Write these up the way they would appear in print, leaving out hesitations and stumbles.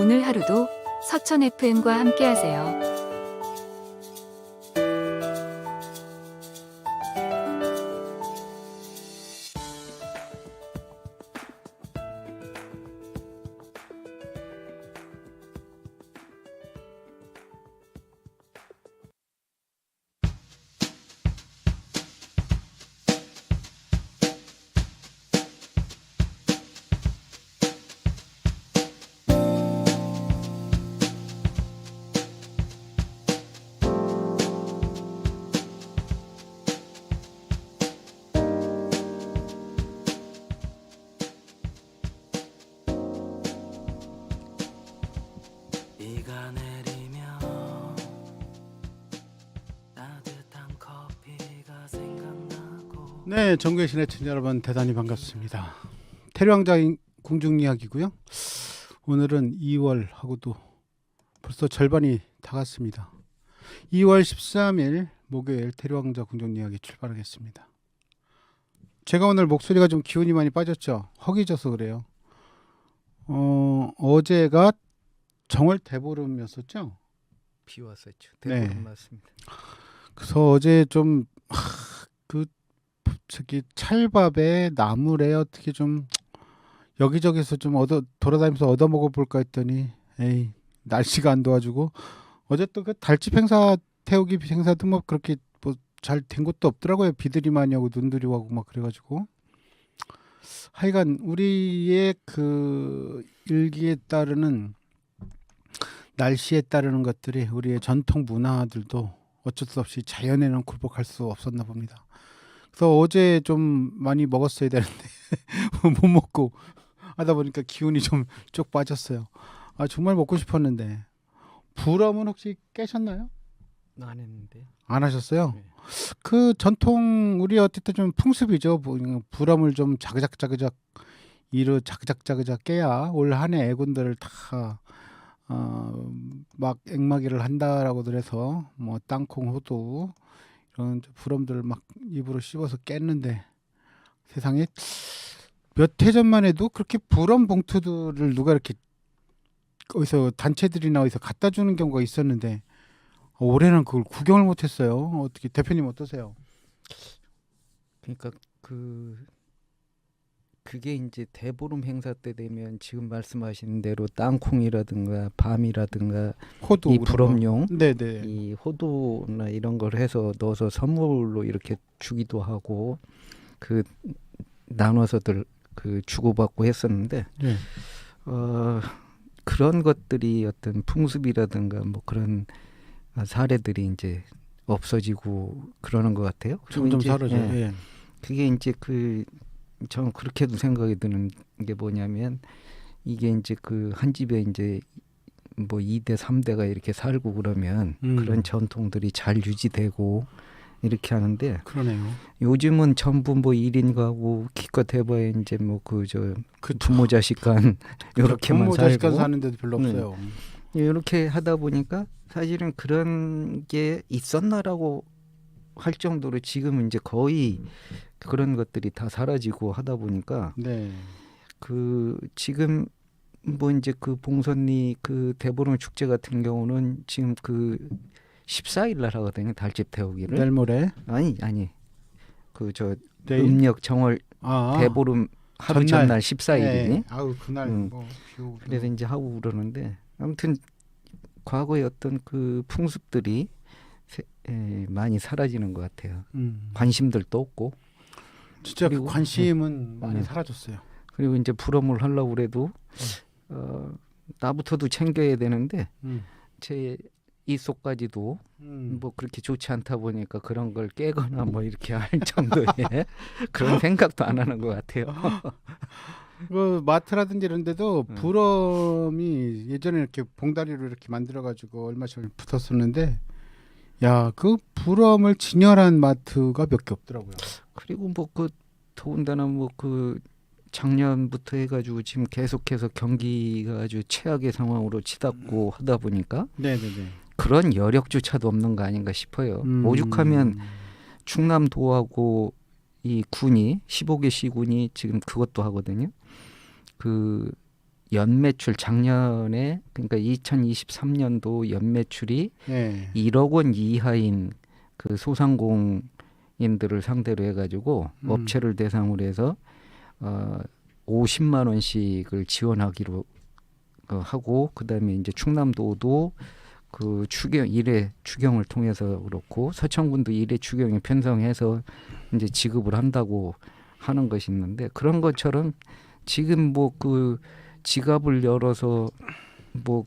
오늘 하루도 서천 FM과 함께하세요. 비가 내리며 따뜻한 커피가 생각나고. 네, 전국의 시내친 여러분 대단히 반갑습니다. 태룡왕자 궁중 이야기고요. 오늘은 2월하고도 벌써 절반이 다 갔습니다. 2월 13일 목요일 태룡왕자 궁중 이야기 출발하겠습니다. 제가 오늘 목소리가 좀 기운이 많이 빠졌죠. 허기져서 그래요. 어제가 정월 대보름이었었죠. 비 왔었죠. 네. 대보름 맞습니다. 그래서 어제 좀 저기 찰밥에 나물에 어떻게 좀 여기저기서 좀 돌아다니면서 얻어 먹어볼까 했더니 에이 날씨가 안 도와주고 어제 또 그 달집 행사 태우기 행사도 뭐 그렇게 뭐 잘 된 것도 없더라고요. 비들이 많이 오고 눈들이 오고 막 그래가지고 하여간 우리의 그 일기에 따르는 날씨에 따르는 것들이 우리의 전통 문화들도 어쩔 수 없이 자연에는 굴복할 수 없었나 봅니다. 그래서 어제 좀 많이 먹었어야 되는데 못 먹고 하다 보니까 기운이 좀 쭉 빠졌어요. 아 정말 먹고 싶었는데. 불엄은 혹시 깨셨나요? 안 했는데. 안 하셨어요? 네. 그 전통 우리 어쨌든 좀 풍습이죠. 불엄을 좀 자그작 이로 자그작 깨야 올 한 해 애군들을 다 막 액마기를 한다라고들 해서 뭐 땅콩 호두 이런 불엄들을 막 입으로 씹어서 깼는데 세상에 몇 해 전만 해도 그렇게 불엄 봉투들을 누가 이렇게 어디서 단체들이나 어디서 갖다 주는 경우가 있었는데 올해는 그걸 구경을 못했어요. 어떻게 대표님 어떠세요? 그러니까 그게 이제 대보름 행사 때 되면 지금 말씀하신 대로 땅콩이라든가 밤이라든가 호두 이 불엄용 네네. 이 호두나 이런 걸 해서 넣어서 선물로 이렇게 주기도 하고 그 나눠서들 그 주고받고 했었는데 네. 그런 것들이 어떤 풍습이라든가 뭐 그런 사례들이 이제 없어지고 그러는 것 같아요. 점점 이제, 사라져요. 예. 예. 그게 이제 저는 그렇게도 생각이 드는 게 뭐냐면 이게 이제 그 한 집에 이제 뭐 2대 3대가 이렇게 살고 그러면 그런 전통들이 잘 유지되고 이렇게 하는데 그러네요. 요즘은 전부 뭐 1인 가구 기껏 해봐야 이제 뭐 부모 자식 간 요렇게만 부모 자식간 살고 사는 데도 별로 없어요. 이렇게 하다 보니까 사실은 그런 게 있었나라고 할 정도로 지금은 이제 거의 그런 것들이 다 사라지고 하다 보니까 네. 지금 뭐 이제 그 봉선리 그 대보름 축제 같은 경우는 지금 14일 날 하거든요. 달집 태우기를. 내일 모레. 아니. 내일? 음력 정월 아, 대보름 하루 전날 14일이니. 네. 아우 그날 뭐 비오고. 그래서 이제 하고 그러는데 아무튼 과거의 어떤 그 풍습들이 많이 사라지는 것 같아요. 관심들도 없고. 진짜 그 그리고, 관심은 많이 사라졌어요. 그리고 이제 불엄을 하려고 그래도 나부터도 챙겨야 되는데 제 이속까지도 뭐 그렇게 좋지 않다 보니까 그런 걸 깨거나 뭐 이렇게 할 정도의 그런 생각도 안 하는 것 같아요. 그 마트라든지 이런 데도 불엄이 예전에 이렇게 봉다리로 이렇게 만들어 가지고 얼마 전에 붙었었는데 야, 그 불엄을 진열한 마트가 몇 개 없더라고요. 그리고 뭐 더군다나 뭐 작년부터 해가지고 지금 계속해서 경기가 아주 최악의 상황으로 치닫고 하다 보니까 네네네. 그런 여력조차도 없는 거 아닌가 싶어요. 오죽하면 충남도하고 이 군이 15개 시군이 지금 그것도 하거든요. 연매출 작년에 그러니까 2023년도 연매출이 네. 1억 원 이하인 그 소상공인들을 상대로 해가지고 업체를 대상으로 해서 50만 원씩을 지원하기로 하고 그다음에 이제 충남도도 그 일회 추경을 통해서 그렇고 서천군도 일회 추경에 편성해서 이제 지급을 한다고 하는 것이 있는데 그런 것처럼 지금 뭐 그 지갑을 열어서 뭐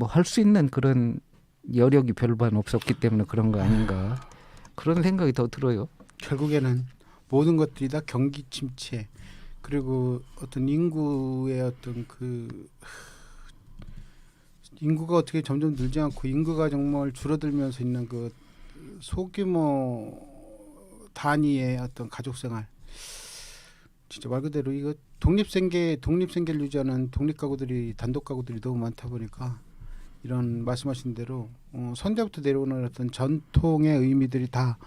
할 수 있는 그런 여력이 별반 없었기 때문에 그런 거 아닌가 그런 생각이 더 들어요. 결국에는 모든 것들이 다 경기 침체 그리고 어떤 인구의 어떤 인구가 어떻게 점점 늘지 않고 인구가 정말 줄어들면서 있는 그 소규모 단위의 어떤 가족 생활 진짜 말 그대로 이거 독립생계를 유지하는 독립가구들이 단독 가구들이 너무 많다 보니까 이런 말씀하신 대로 선대부터 내려오는 어떤 전통의 의미들이 다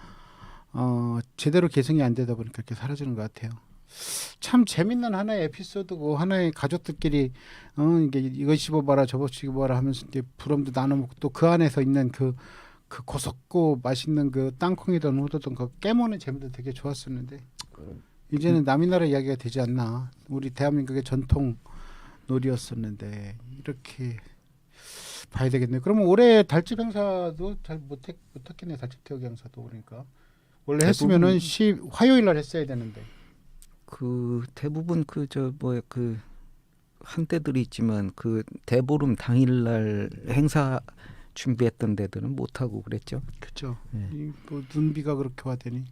제대로 계승이 안 되다 보니까 이렇게 사라지는 것 같아요. 참 재밌는 하나의 에피소드고 하나의 가족들끼리 이게 이거 씹어봐라 저거 씹어봐라 하면서 이제 부럼도 나눠먹고 또 그 안에서 있는 그 고소고 맛있는 그 땅콩이든 호두든 그 깨무는 재미도 되게 좋았었는데 이제는 남의 나라 이야기가 되지 않나. 우리 대한민국의 전통 놀이였었는데 이렇게 봐야 되겠네요. 그러면 올해 달집 행사도 잘 못했겠네요. 달집 태우기 행사도 그러니까 원래 했으면은 화요일 날 했어야 되는데. 그 대부분 한때들이 있지만 그 대보름 당일날 행사 준비했던 데들은 못 하고 그랬죠. 그렇죠. 네. 뭐 눈비가 그렇게 와대니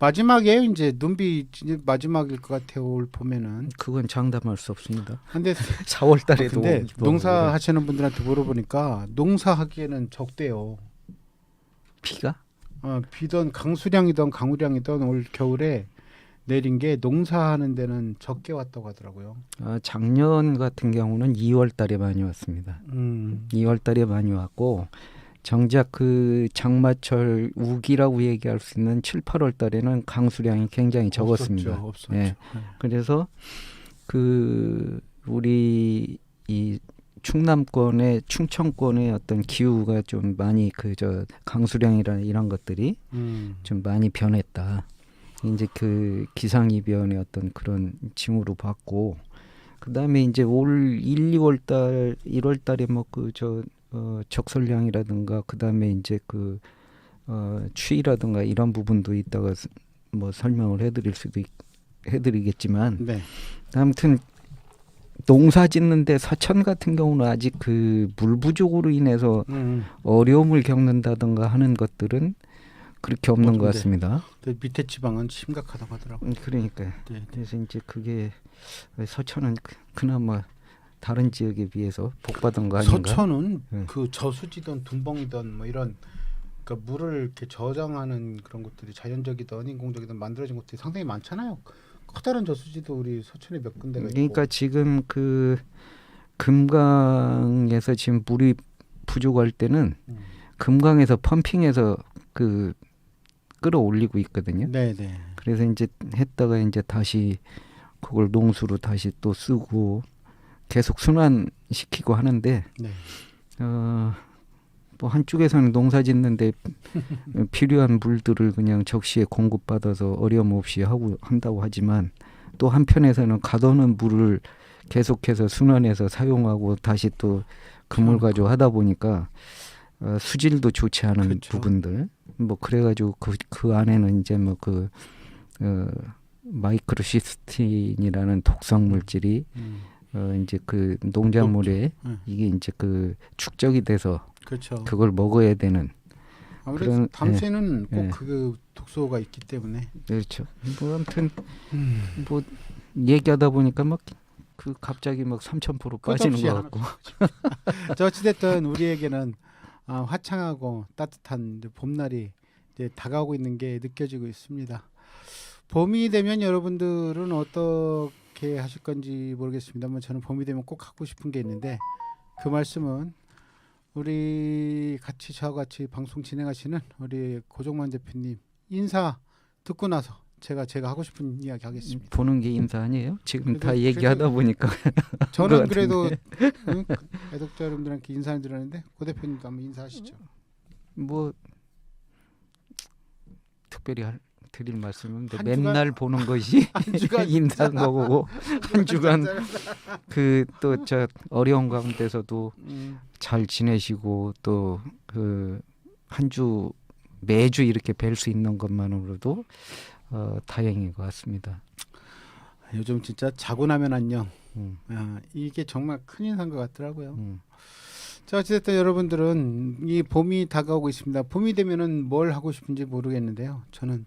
마지막에 이제 눈비 이제 마지막일 것 같아요. 올 봄에는. 그건 장담할 수 없습니다. 근데 4월달에도. 근데 농사 하시는 분들한테 물어보니까 농사하기에는 적대요. 비가? 비던 강수량이던 강우량이던 올 겨울에 내린 게 농사하는 데는 적게 왔다고 하더라고요. 작년 같은 경우는 2월달에 많이 왔습니다. 2월달에 많이 왔고 정작 그 장마철 우기라고 얘기할 수 있는 7, 8월달에는 강수량이 굉장히 적었습니다. 없었죠. 네. 그래서 그 우리 이 충남권의 충청권의 어떤 기후가 좀 많이 강수량이나 이런 것들이 좀 많이 변했다. 이제 그 기상이변의 어떤 그런 징후로 봤고 그다음에 이제 올 1, 2월달 1월달에 뭐 적설량이라든가 그다음에 이제 추위라든가 이런 부분도 있다가 뭐 설명을 해드리겠지만 네. 아무튼 농사 짓는데 서천 같은 경우는 아직 그 물 부족으로 인해서 어려움을 겪는다든가 하는 것들은 그렇게 없는 것 같습니다. 밑에 지방은 심각하다고 하더라고요. 그러니까요. 네. 그래서 이제 그게 서천은 그나마 다른 지역에 비해서 복받은 거 아닌가? 서천은 네. 그 저수지든 둔벙이든 뭐 이런 그러니까 물을 이렇게 저장하는 그런 것들이 자연적이든 인공적이든 만들어진 것들이 상당히 많잖아요. 커다란 저수지도 우리 서천에 몇 군데가 있고. 그러니까 지금 그 금강에서 지금 물이 부족할 때는 금강에서 펌핑해서 끌어올리고 있거든요. 네네. 그래서 이제 했다가 이제 다시 그걸 농수로 다시 또 쓰고 계속 순환시키고 하는데 네. 뭐 한쪽에서는 농사 짓는데 필요한 물들을 그냥 적시에 공급받아서 어려움 없이 한다고 하지만 또 한편에서는 가둬놓은 물을 계속해서 순환해서 사용하고 다시 또 그물 가지고 하다 보니까 수질도 좋지 않은 그렇죠. 부분들 뭐 그래가지고 그 안에는 이제 뭐 마이크로시스틴이라는 독성 물질이 이제 그 농작물에 이게 이제 축적이 돼서 그렇죠. 그걸 먹어야 되는 아무래도 그런, 담새는 꼭 예. 그 독소가 있기 때문에. 그렇죠. 뭐 아무튼 뭐 얘기하다 보니까 막 갑자기 막 3000% 빠지는 끝없이 것 같고. 저 어찌됐든 우리에게는 화창하고 따뜻한 이제 봄날이 이제 다가오고 있는 게 느껴지고 있습니다. 봄이 되면 여러분들은 어떻게 하실 건지 모르겠습니다만 저는 봄이 되면 꼭 하고 싶은 게 있는데 그 말씀은 우리 저와 같이 방송 진행하시는 우리 고종만 대표님 인사 듣고 나서 제가 하고 싶은 이야기 하겠습니다. 보는 게 인사 아니에요? 지금 그래도- 다 얘기하다 보니까 저는 것 그래도 애독자 여러분들한테 인사를 드렸는데 고 대표님도 한번 인사하시죠. 뭐 특별히 드릴 말씀은 한 맨날 보는 것이 한 주간 인사인 거고 한 주간 그 또 저 어려운 가운데서도 잘 지내시고 또 그 한 주 매주 이렇게 뵐 수 있는 것만으로도 다행인 것 같습니다. 요즘 진짜 자고 나면 안녕. 음, 이게 정말 큰 인사인 것 같더라고요. 음. 자, 어쨌든 여러분들은 이 봄이 다가오고 있습니다. 봄이 되면은 뭘 하고 싶은지 모르겠는데요. 저는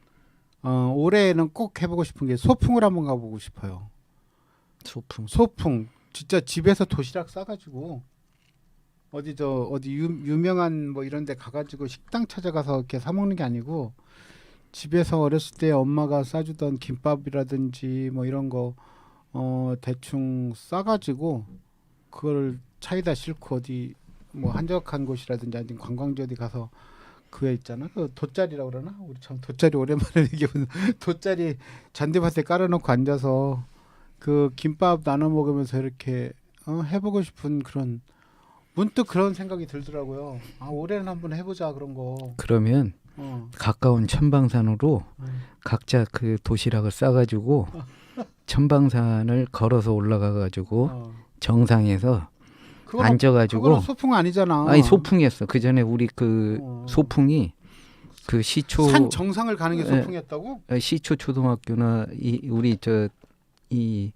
올해는 꼭 해보고 싶은 게 소풍을 한번 가보고 싶어요. 소풍 진짜 집에서 도시락 싸가지고 어디 유명한 뭐 이런데 가가지고 식당 찾아가서 이렇게 사 먹는 게 아니고 집에서 어렸을 때 엄마가 싸주던 김밥이라든지 뭐 이런 거 대충 싸가지고 그걸 차에다 싣고 어디 뭐 한적한 곳이라든지 아니면 관광지 어디 가서 그에 있잖아 그 돗자리라고 그러나 우리 참 돗자리 오랜만에 얘기해보는 돗자리 잔디밭에 깔아놓고 앉아서 그 김밥 나눠 먹으면서 이렇게 해보고 싶은 그런 문득 그런 생각이 들더라고요. 올해는 한번 해보자 그런 거. 그러면 가까운 천방산으로 각자 그 도시락을 싸가지고 천방산을 걸어서 올라가가지고 정상에서 앉아가지고 그거는 소풍 아니잖아. 아니 소풍이었어. 그 전에 우리 그 소풍이 그 시초 산 정상을 가는 게 소풍이었다고? 시초 초등학교나 우리 이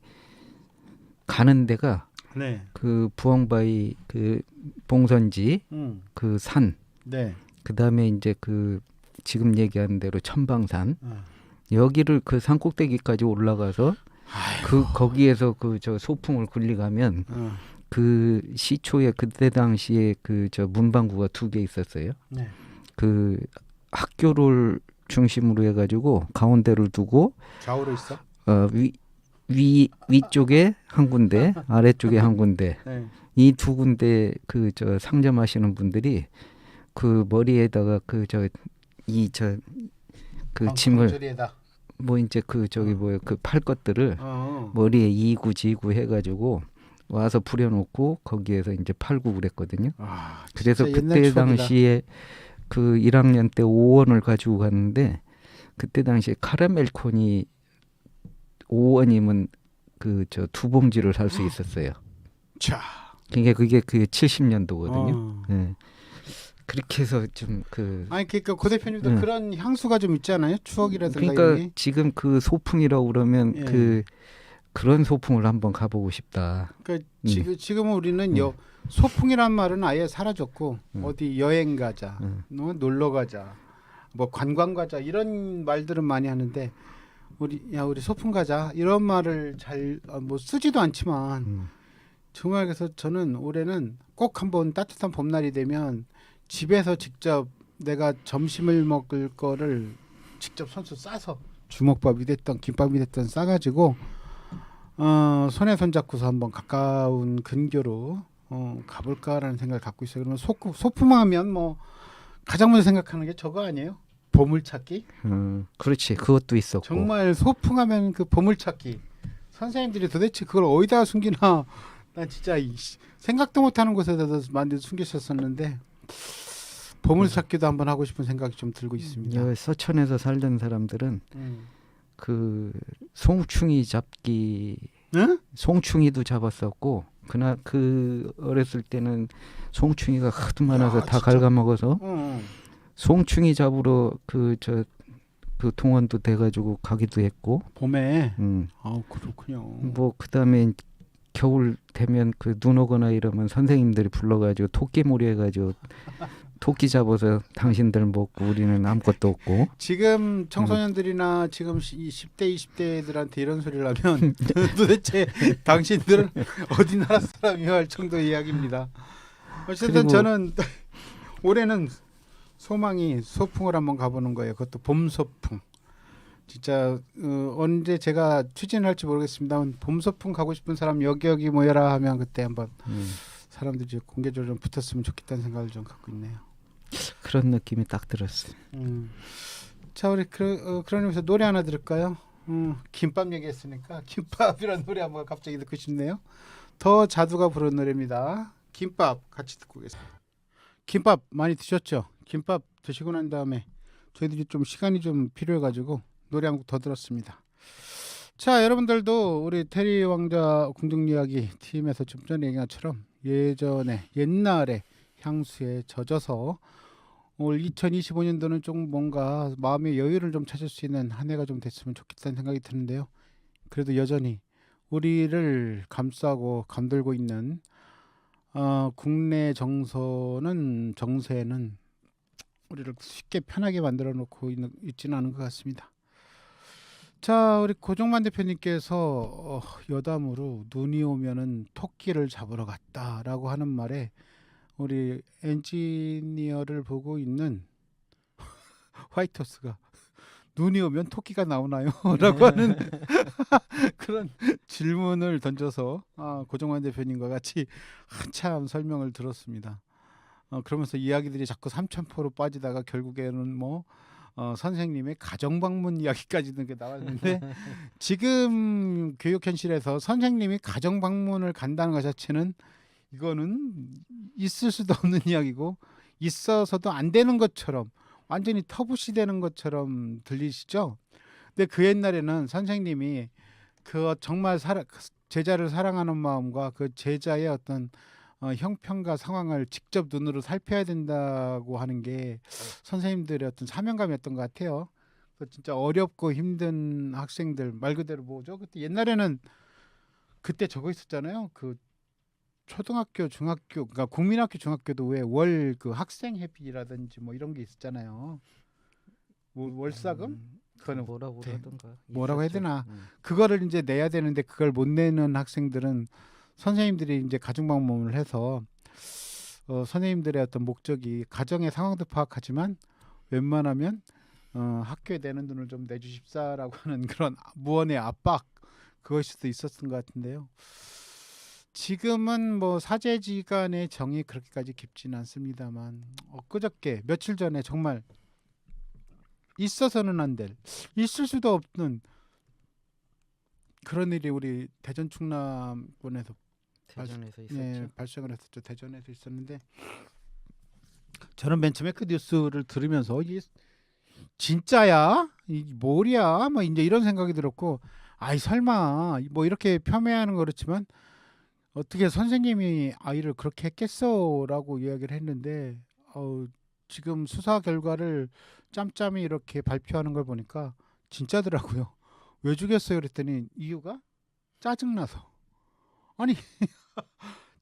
가는 데가 네. 그 부엉바위 그 봉선지 그 산 네. 그다음에 이제 그 지금 얘기한 대로 천방산 여기를 그 산 꼭대기까지 올라가서 그 거기에서 그 저 소풍을 굴리가면 그 시초에 그때 당시에 그 저 문방구가 2개 있었어요. 네. 그 학교를 중심으로 해가지고 가운데를 두고 좌우로 있어? 위쪽에 한 군데, 아래쪽에 한 군데. 네. 이 2군데 그 저 상점하시는 분들이 그 머리에다가 그 짐을 저리에다. 뭐 이제 그 저기 뭐야 그 팔 것들을 머리에 이구지구 해가지고 와서 부려놓고 거기에서 이제 팔고 그랬거든요. 그래서 진짜 옛날 그때 추억이다. 당시에 그 1학년 때 5원을 가지고 갔는데 그때 당시에 카라멜 콘이 5원이면 그 저 2봉지를 살 수 있었어요. 자. 그게 그 70년도거든요. 네. 그렇게 해서 좀 그 아니 그러니까 고 대표님도 그런 향수가 좀 있잖아요. 추억이라든가 그러니까 이런 게. 지금 그 소풍이라고 그러면 예. 그런 소풍을 한번 가보고 싶다. 그러니까 지금은 우리는 소풍이란 말은 아예 사라졌고 어디 여행 가자, 놀러 가자, 뭐 관광 가자 이런 말들은 많이 하는데 우리 소풍 가자 이런 말을 잘 뭐 쓰지도 않지만 정말 그래서 저는 올해는 꼭 한번 따뜻한 봄날이 되면 집에서 직접 내가 점심을 먹을 거를 직접 손수 싸서 주먹밥이 됐던 김밥이 됐던 싸가지고 손에 손 잡고서 한번 가까운 근교로 가볼까라는 생각을 갖고 있어요. 그러면 소풍하면 뭐 가장 먼저 생각하는 게 저거 아니에요? 보물찾기? 그렇지. 그것도 있었고. 정말 소풍하면 그 보물찾기. 선생님들이 도대체 그걸 어디다 숨기나 난 진짜 생각도 못하는 곳에다 많이 숨기셨었는데 보물찾기도 한번 하고 싶은 생각이 좀 들고 있습니다. 여기 서천에서 살던 사람들은 그 송충이 잡기, 응? 송충이도 잡았었고 그날 그 어렸을 때는 송충이가 하도 많아서 다 진짜? 갉아먹어서 송충이 잡으러 그 동원도 돼가지고 가기도 했고. 봄에. 그렇군요. 뭐 그다음에 겨울 되면 그 눈 오거나 이러면 선생님들이 불러가지고 토끼몰이 해가지고 토끼 잡아서 당신들 먹고 우리는 아무것도 없고. 지금 청소년들이나 지금 10대 20대들한테 이런 소리를 하면 도대체 당신들은 어디 나라 사람이야 할 정도 이야기입니다. 어쨌든 저는 올해는 소망이 소풍을 한번 가보는 거예요. 그것도 봄 소풍. 진짜 언제 제가 추진할지 모르겠습니다. 봄 소풍 가고 싶은 사람 여기 모여라 하면 그때 한번 사람들이 공개적으로 좀 붙었으면 좋겠다는 생각을 좀 갖고 있네요. 그런 느낌이 딱 들었어요. 자, 우리 그런 의미에서 노래 하나 들을까요? 김밥 얘기했으니까 김밥이라는 노래 한번 갑자기 듣고 싶네요. 더 자두가 부른 노래입니다. 김밥 같이 듣고 오겠습니다. 김밥 많이 드셨죠? 김밥 드시고 난 다음에 저희들이 좀 시간이 좀 필요해가지고 노래 한 곡 더 들었습니다. 자, 여러분들도 우리 테리 왕자 궁중 이야기 팀에서 좀 전에 얘기한 것처럼 옛날에 향수에 젖어서 올 2025년도는 좀 뭔가 마음의 여유를 좀 찾을 수 있는 한 해가 좀 됐으면 좋겠다는 생각이 드는데요. 그래도 여전히 우리를 감싸고 감돌고 있는 국내 정세는 우리를 쉽게 편하게 만들어 놓고 있지는 않은 것 같습니다. 자, 우리 고종만 대표님께서 여담으로 눈이 오면은 토끼를 잡으러 갔다라고 하는 말에 우리 엔지니어를 보고 있는 화이트호스가 눈이 오면 토끼가 나오나요? 라고 하는 그런 질문을 던져서 고종만 대표님과 같이 한참 설명을 들었습니다. 그러면서 이야기들이 자꾸 삼천포로 빠지다가 결국에는 선생님의 가정방문 이야기까지는 나왔는데 지금 교육 현실에서 선생님이 가정방문을 간다는 것 자체는 이거는 있을 수도 없는 이야기고 있어서도 안 되는 것처럼 완전히 터부시되는 것처럼 들리시죠? 근데 그 옛날에는 선생님이 그 정말 제자를 사랑하는 마음과 그 제자의 어떤 형편과 상황을 직접 눈으로 살펴야 된다고 하는 게 선생님들의 어떤 사명감이었던 것 같아요. 진짜 어렵고 힘든 학생들 말 그대로 뭐죠? 그때 옛날에는 그때 저거 있었잖아요. 그 초등학교, 중학교, 그러니까 국민학교, 중학교도 왜 월 그 학생 회비라든지 뭐 이런 게 있었잖아요. 월사금? 그거는 뭐라고 하던가. 뭐라고 해야 되나? 있었죠. 그거를 이제 내야 되는데 그걸 못 내는 학생들은 선생님들이 이제 가정방문을 해서 선생님들의 어떤 목적이 가정의 상황도 파악하지만 웬만하면 학교에 내는 돈을 좀 내주십사라고 하는 그런 무언의 압박 그것일 수도 있었던 것 같은데요. 지금은 사제지간의 정이 그렇게까지 깊지는 않습니다만 엊그저께 며칠 전에 정말 있어서는 안 될 있을 수도 없는 그런 일이 우리 대전 충남권에서 대전에서 있었죠. 예, 발생을 했었죠. 대전에서 있었는데 저는 맨 처음에 그 뉴스를 들으면서 이게 진짜야? 이게 뭘이야? 이제 이런 생각이 들었고 아이 설마 이렇게 폄훼하는 거 그렇지만 어떻게 선생님이 아이를 그렇게 했겠어라고 이야기를 했는데 지금 수사 결과를 짬짬이 이렇게 발표하는 걸 보니까 진짜더라고요. 왜 죽였어요? 그랬더니 이유가 짜증나서. 아니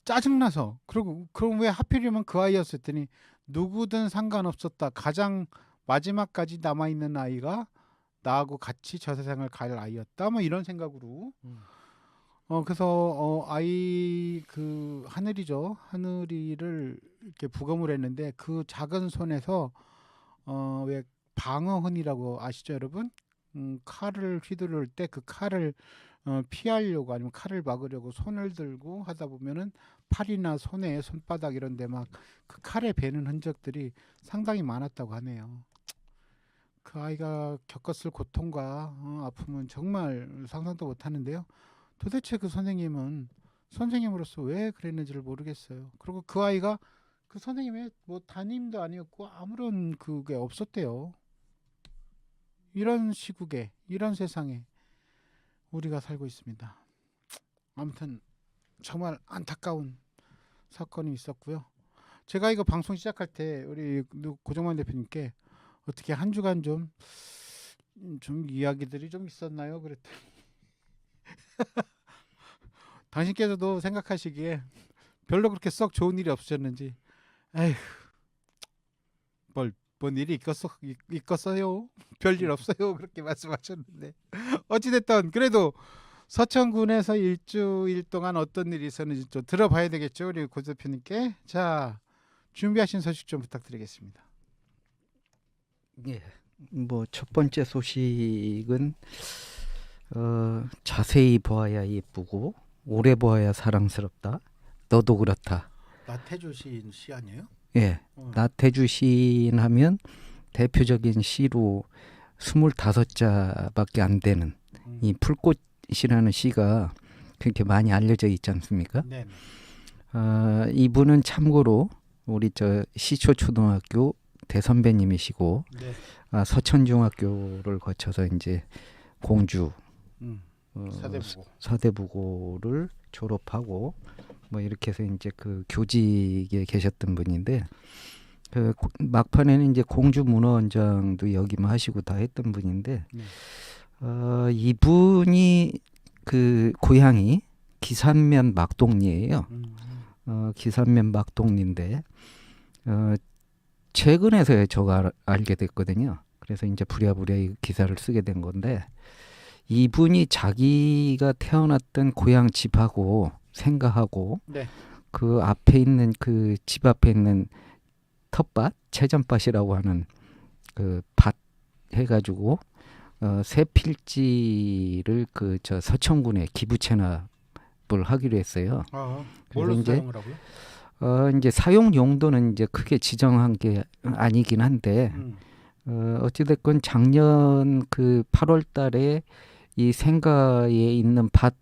짜증나서. 그럼 왜 하필이면 그 아이였을 때니 누구든 상관없었다. 가장 마지막까지 남아있는 아이가 나하고 같이 저 세상을 갈 아이였다. 이런 생각으로 그래서 아이 그 하늘이죠. 하늘이를 이렇게 부검을 했는데 그 작은 손에서 왜 방어흔이라고 아시죠, 여러분? 칼을 휘두를 때 그 칼을 피하려고 아니면 칼을 막으려고 손을 들고 하다 보면은 팔이나 손에 손바닥 이런 데 막 그 칼에 베는 흔적들이 상당히 많았다고 하네요. 그 아이가 겪었을 고통과 아픔은 정말 상상도 못 하는데요. 도대체 그 선생님은 선생님으로서 왜 그랬는지를 모르겠어요. 그리고 그 아이가 그 선생님의 담임도 아니었고 아무런 그게 없었대요. 이런 시국에 이런 세상에 우리가 살고 있습니다. 아무튼 정말 안타까운 사건이 있었고요. 제가 이거 방송 시작할 때 우리 고정만 대표님께 어떻게 한 주간 좀 이야기들이 좀 있었나요? 그랬더니 당신께서도 생각하시기에 별로 그렇게 썩 좋은 일이 없으셨는지 에휴 뭔 일이 있겠어요? 별일 없어요. 그렇게 말씀하셨는데 어찌됐든 그래도 서천군에서 일주일 동안 어떤 일이 있었는지 좀 들어봐야 되겠죠. 우리 고 대표님께. 자, 준비하신 소식 좀 부탁드리겠습니다. 예. 첫 번째 소식은 자세히 보아야 예쁘고 오래 보아야 사랑스럽다. 너도 그렇다. 나태주 시인 시 아니에요? 예. 나태주 시인 하면 대표적인 시로 25자밖에 안 되는 이 풀꽃이라는 시가 그렇게 많이 알려져 있지 않습니까? 네. 이분은 참고로 우리 저 시초초등학교 대선배님이시고 네. 서천중학교를 거쳐서 이제 공주 사대부고. 사대부고를 졸업하고 뭐 이렇게 해서 이제 그 교직에 계셨던 분인데 그 막판에는 이제 공주 문화원장도 역임하시고 다 했던 분인데 이분이 그 고향이 기산면 막동리예요. 기산면 막동리인데 최근에서야 저가 알게 됐거든요. 그래서 이제 부랴부랴 이 기사를 쓰게 된 건데 이분이 자기가 태어났던 고향 집하고 생가하고 네. 그 앞에 있는 그 집 앞에 있는 텃밭 채전밭이라고 하는 그 밭 해가지고 새 필지를 그 저 서천군에 기부 체납을 하기로 했어요. 뭘로 그래서 이제 사용을 하고요? 이제 사용 용도는 이제 크게 지정한 게 아니긴 한데 어찌됐건 작년 그 8월 달에 이 생가에 있는 밭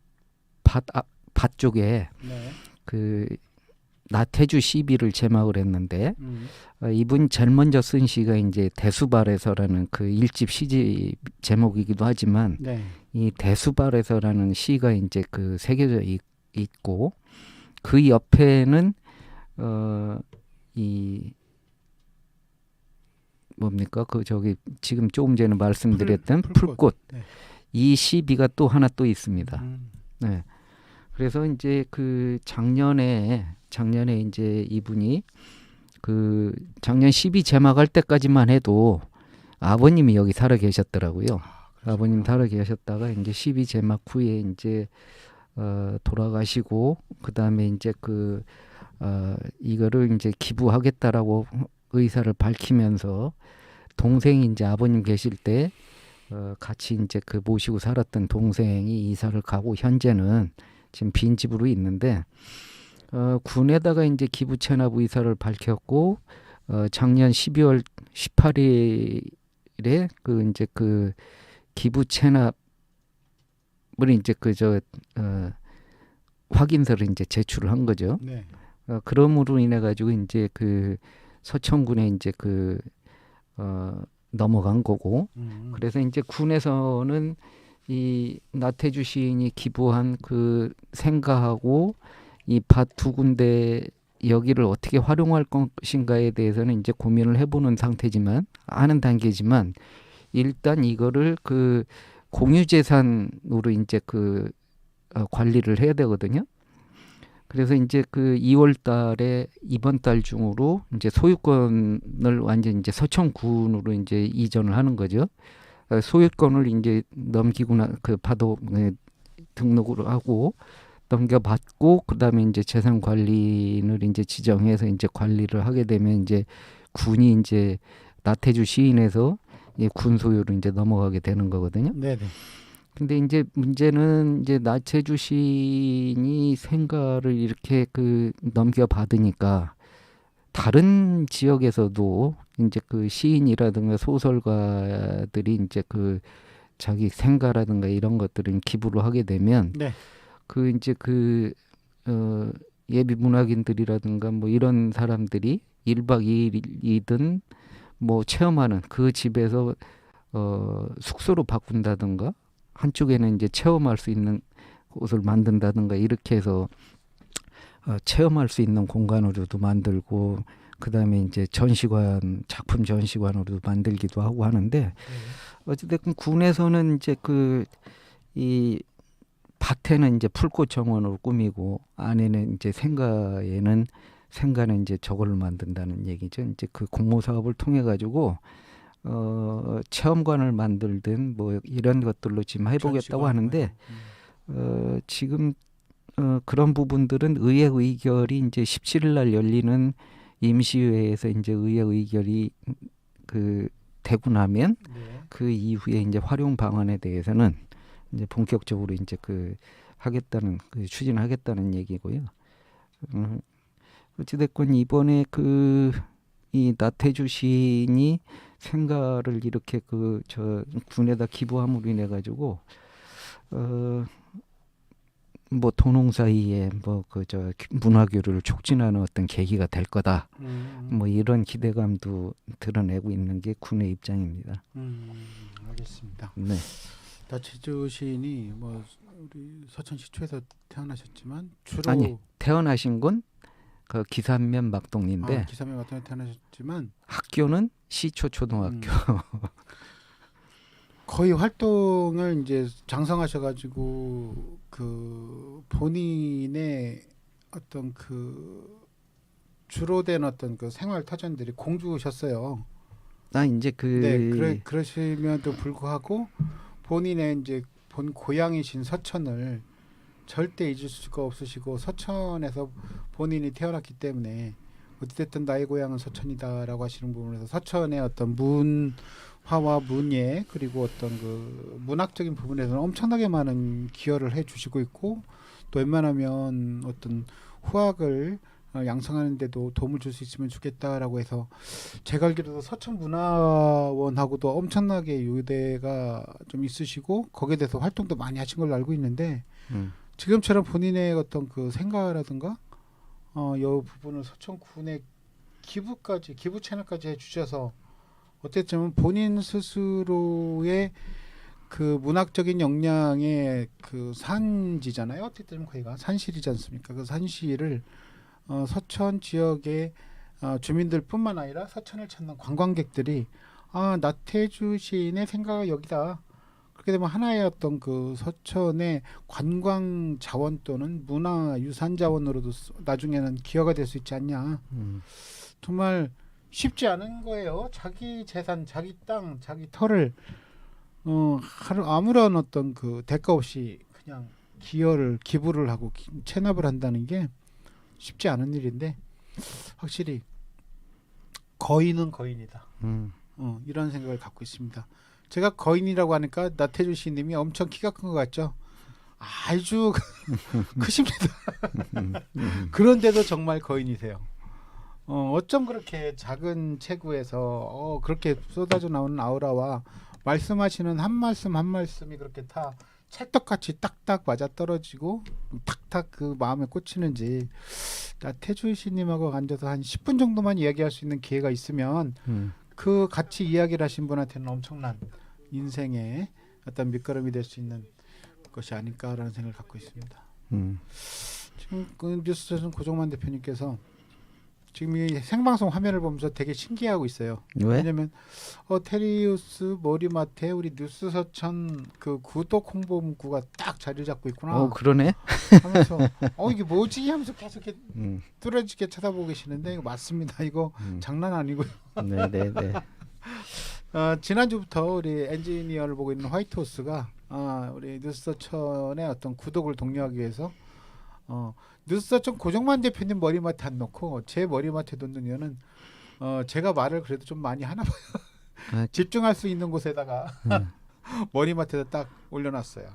쪽에 네. 그 나태주 시비를 제막을 했는데 이분 제일 먼저 쓴 시가 이제 대수발에서라는 그 1집 시집 제목이기도 하지만 네. 이 대수발에서라는 시가 이제 그 새겨져 있고 그 옆에는 이 뭡니까 그 저기 지금 조금 전에 말씀드렸던 풀꽃. 네. 이 시비가 또 하나 또 있습니다. 네. 그래서 이제 그 작년에 이제 이분이 그 작년 시비 제막할 때까지만 해도 아버님이 여기 살아 계셨더라고요. 아버님 살아 계셨다가 이제 시비 제막 후에 이제 돌아가시고 그다음에 이제 그 이거를 이제 기부하겠다라고 의사를 밝히면서 동생이 이제 아버님 계실 때 같이 이제 그 모시고 살았던 동생이 이사를 가고 현재는 지금 빈집으로 있는데 군에다가 이제 기부 체납 의사를 밝혔고 작년 12월 18일에 그 이제 그 기부 체납을 이제 그저 확인서를 이제 제출을 한 거죠. 네. 그럼으로 인해 가지고 이제 그 서천군에 이제 그 넘어간 거고 그래서 이제 군에서는 이 나태주 시인이 기부한 그 생가하고 이 밭 두 군데 여기를 어떻게 활용할 것인가에 대해서는 이제 고민을 해보는 상태지만 하는 단계지만 일단 이거를 그 공유재산으로 이제 그 관리를 해야 되거든요. 그래서 이제 그 2월 달에 이번 달 중으로 이제 소유권을 완전 이제 서천군으로 이제 이전을 하는 거죠. 소유권을 이제 넘기고 그 파도 등록을 하고 넘겨받고 그다음에 이제 재산 관리인을 이제 지정해서 이제 관리를 하게 되면 이제 군이 이제 나태주 시인에서 군 소유로 이제 넘어가게 되는 거거든요. 네. 근데 이제 문제는 이제 나태주 시인이 생가를 이렇게 그 넘겨받으니까 다른 지역에서도 이제 그 시인이라든가 소설가들이 이제 그 자기 생가라든가 이런 것들은 기부를 하게 되면 네. 그 이제 그 예비 문학인들이라든가 뭐 이런 사람들이 1박 2일이든 뭐 체험하는 그 집에서 숙소로 바꾼다든가 한쪽에는 이제 체험할 수 있는 곳을 만든다든가 이렇게 해서 체험할 수 있는 공간으로도 만들고 그다음에 이제 전시관 작품 전시관으로도 만들기도 하고 하는데 어찌됐든 군에서는 이제 그 이 밭에는 이제 풀꽃 정원으로 꾸미고 안에는 이제 생가는 이제 저걸로 만든다는 얘기죠. 이제 그 공모 사업을 통해 가지고 체험관을 만들든 뭐 이런 것들로 지금 해보겠다고 하는데 지금 그런 부분들은 의회 의결이 이제 17일 날 열리는 임시회에서 이제 의회 의결이 그 되고 나면 그 이후에 이제 활용 방안에 대해서는 이제 본격적으로 이제 그 하겠다는 그 추진하겠다는 얘기고요. 어찌됐건 이번에 그 이 나태주 시인이 생가를 이렇게 그 저 군에다 기부함으로 인해 가지고 뭐 도농 사이에 뭐 그 저 문화교류를 촉진하는 어떤 계기가 될 거다. 뭐 이런 기대감도 드러내고 있는 게 군의 입장입니다. 알겠습니다. 네. 나태주 시인이 뭐 우리 서천 시초에서 태어나셨지만 주로 아니, 태어나신 건 그 기산면 막동인데 기사면 같은 데 태어나셨지만 학교는 시초 초등학교. 거의 활동을 이제 장성하셔가지고 그 본인의 어떤 그 주로 된 어떤 그 생활 터전들이 공주셨어요. 나 이제 그 그러시면도 불구하고 본인의 이제 본 고향이신 서천을 절대 잊을 수가 없으시고 서천에서 본인이 태어났기 때문에 어찌됐든 나의 고향은 서천이다라고 하시는 부분에서 서천의 어떤 문화와 문예 그리고 어떤 그 문학적인 부분에서는 엄청나게 많은 기여를 해주시고 있고 또 웬만하면 어떤 후학을 양성하는 데도 도움을 줄 수 있으면 좋겠다라고 해서 제가 알기로도 서천문화원하고도 엄청나게 유대가 좀 있으시고 거기에 대해서 활동도 많이 하신 걸로 알고 있는데 지금처럼 본인의 어떤 그 생각이라든가 이 부분을 서천군의 기부 채널까지 해주셔서 어쨌든 본인 스스로의 그 문학적인 역량의 그 산지잖아요. 어쨌든 거기가 산실이지 않습니까? 그 산실을 서천 지역의 주민들뿐만 아니라 서천을 찾는 관광객들이 나태주 시인의 생각이 여기다. 그렇게 되면 하나의 어떤 그 서천의 관광 자원 또는 문화 유산 자원으로도 나중에는 기여가 될 수 있지 않냐. 정말 쉽지 않은 거예요. 자기 재산, 자기 땅, 자기 터를 아무런 어떤 그 대가 없이 그냥 기부를 하고 체납을 한다는 게 쉽지 않은 일인데 확실히 거인은 거인이다. 이런 생각을 갖고 있습니다. 제가 거인이라고 하니까 나태주 시인님이 엄청 키가 큰 것 같죠? 아주 크십니다. 그런데도 정말 거인이세요. 어쩜 그렇게 작은 체구에서 그렇게 쏟아져 나오는 아우라와 말씀하시는 한 말씀 한 말씀이 그렇게 다 찰떡같이 딱딱 맞아 떨어지고 탁탁 그 마음에 꽂히는지 나태주 시인님하고 앉아서 한 10분 정도만 이야기할 수 있는 기회가 있으면 그 같이 이야기를 하신 분한테는 엄청난 인생의 어떤 밑거름이 될 수 있는 것이 아닐까라는 생각을 갖고 있습니다. 지금 그 뉴스에서는 고종만 대표님께서 지금 이 생방송 화면을 보면서 되게 신기해하고 있어요. 왜? 왜냐면 테리우스 머리맡에 우리 뉴스 서천 그 구독 홍보 문구가 딱 자리 잡고 있구나. 그러네. 하면서 이게 뭐지 하면서 계속 이렇게 뚫어지게 쳐다보고 계시는데 이거 맞습니다. 이거 장난 아니고요. 네네네. 지난주부터 우리 엔지니어를 보고 있는 화이트호스가 우리 뉴스서천의 어떤 구독을 독려하기 위해서 뉴스서천 고종만 대표님 머리맡에 안 놓고 제 머리맡에 놓는 이유는 제가 말을 그래도 좀 많이 하나 봐요. 집중할 수 있는 곳에다가 머리맡에다 딱 올려놨어요.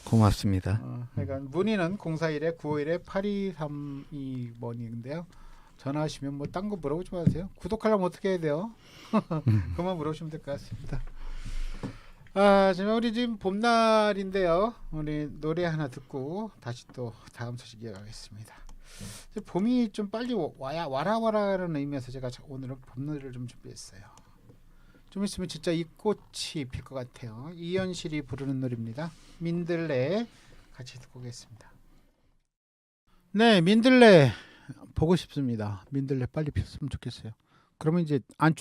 고맙습니다. 그러니까 문의는 041-951-8232번인데요. 전화하시면 뭐 딴 거 물어보지 마세요. 구독하려면 어떻게 해야 돼요? 그만 물어보시면 될 것 같습니다. 지금 우리 지금 봄날인데요. 우리 노래 하나 듣고 다시 또 다음 소식 이어가겠습니다. 봄이 좀 빨리 와라라는 의미에서 제가 오늘은 봄노래를 좀 준비했어요. 좀 있으면 진짜 이 꽃이 필 것 같아요. 이현실이 부르는 노래입니다. 민들레 같이 듣고 오겠습니다. 네, 민들레 보고 싶습니다. 민들레 빨리 폈으면 좋겠어요. 그러면 이제 안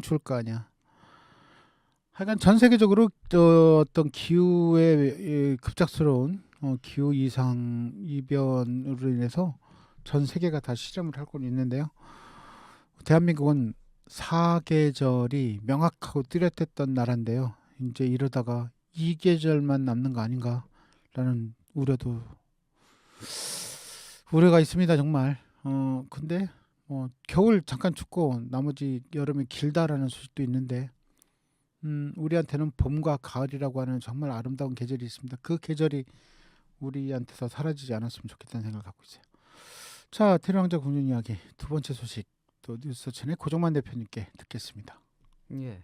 추울 거 아니야. 하여간 전 세계적으로 어떤 기후의 급작스러운 기후 이상 이변으로 인해서 전 세계가 다 실험을 하고 있는데요. 대한민국은 사계절이 명확하고 뚜렷했던 나라인데요. 이제 이러다가 2계절만 남는 거 아닌가라는 우려가 있습니다. 정말. 근데 겨울 잠깐 춥고 나머지 여름이 길다라는 소식도 있는데 우리한테는 봄과 가을이라고 하는 정말 아름다운 계절이 있습니다. 그 계절이 우리한테서 사라지지 않았으면 좋겠다는 생각을 갖고 있어요. 자, 테리왕자 공룡 이야기 두 번째 소식 또 뉴스서천의 고종만 대표님께 듣겠습니다. 예.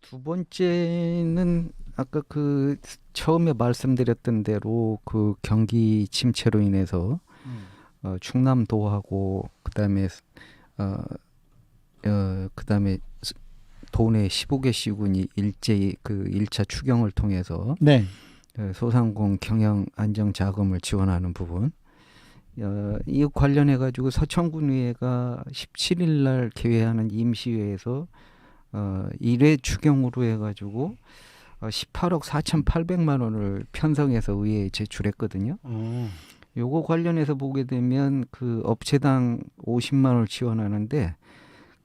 두 번째는 아까 그 처음에 말씀드렸던 대로 그 경기 침체로 인해서 충남도하고 그다음에 그다음에 도내 15개 시군이 일제히 그 1차 추경을 통해서 네. 소상공 경영 안정 자금을 지원하는 부분. 이 관련해 가지고 서천군의회가 17일 날 개회하는 임시회에서 1회 추경으로 해 가지고 18억 4,800만 원을 편성해서 의회에 제출했거든요. 요거 관련해서 보게 되면 그 업체당 50만 원을 지원하는데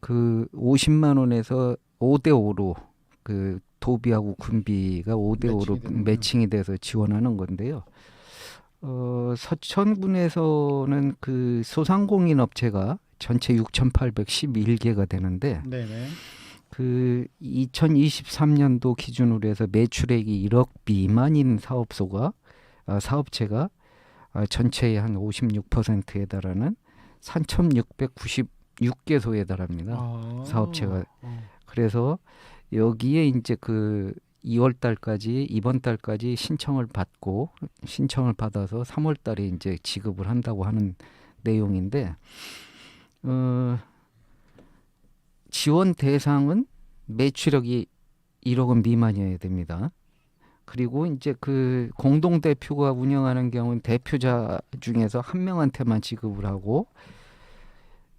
그 50만 원에서 5대 5로 그 도비하고 군비가 5대 5로 매칭이 돼서 지원하는 건데요. 서천군에서는 그 소상공인 업체가 전체 6,811개가 되는데 네네. 그 2023년도 기준으로 해서 매출액이 1억 미만인 사업체가 전체의 한 56%에 달하는 3,696개소에 달합니다. 사업체가. 그래서 여기에 이제 그 2월 달까지 이번 달까지 신청을 받아서 3월 달에 이제 지급을 한다고 하는 내용인데 지원 대상은 매출액이 1억 원 미만이어야 됩니다. 그리고 이제 그 공동 대표가 운영하는 경우는 대표자 중에서 한 명한테만 지급을 하고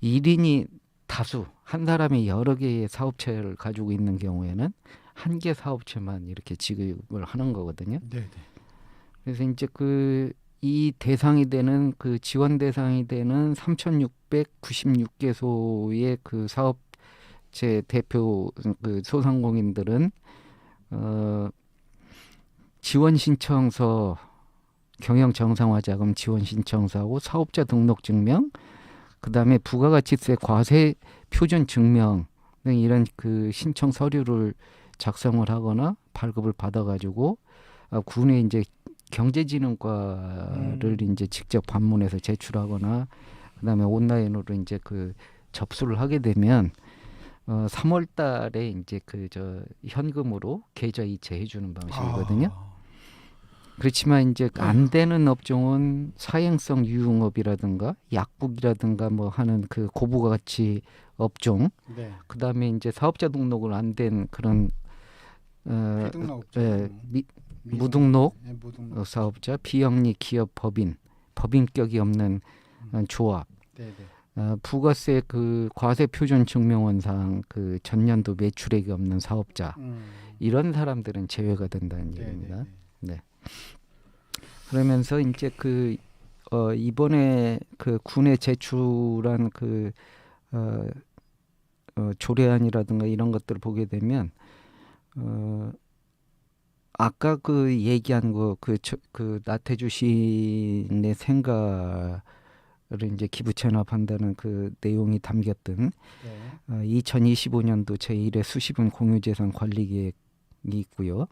1인이 다수 한 사람이 여러 개의 사업체를 가지고 있는 경우에는 한 개 사업체만 이렇게 지급을 하는 거거든요. 네네. 그래서 이제 그 이 대상이 되는 그 지원 대상이 되는 3,696개소의 그 사업체 대표 그 소상공인들은 지원 신청서 경영 정상화 자금 지원 신청서하고 사업자 등록 증명 그다음에 부가가치세 과세 표준 증명 등 이런 그 신청 서류를 작성을 하거나 발급을 받아가지고 군에 이제 경제진흥과를 이제 직접 방문해서 제출하거나 그다음에 온라인으로 이제 그 접수를 하게 되면 3월달에 이제 그 현금으로 계좌 이체해 주는 방식이거든요. 그렇지만 이제 안 되는 업종은 사행성 유흥업이라든가 약국이라든가 뭐 하는 그 고부가치 업종, 네. 그다음에 이제 사업자 등록을 안 된 그런 무등록 사업자, 비영리 기업 법인격이 없는 조합, 네네. 부가세 그 과세 표준 증명원상 그 전년도 매출액이 없는 사업자 이런 사람들은 제외가 된다는 얘기입니다. 네. 그러면서 이제 그 이번에 그 군에 제출한 그 조례안이라든가 이런 것들을 보게 되면 아까 그 얘기한 거 그 나태주 시인의 생가를 이제 기부 체납한다는 그 내용이 담겼던 2025년도 제1회 수시분 공유재산 관리계획이 있고요.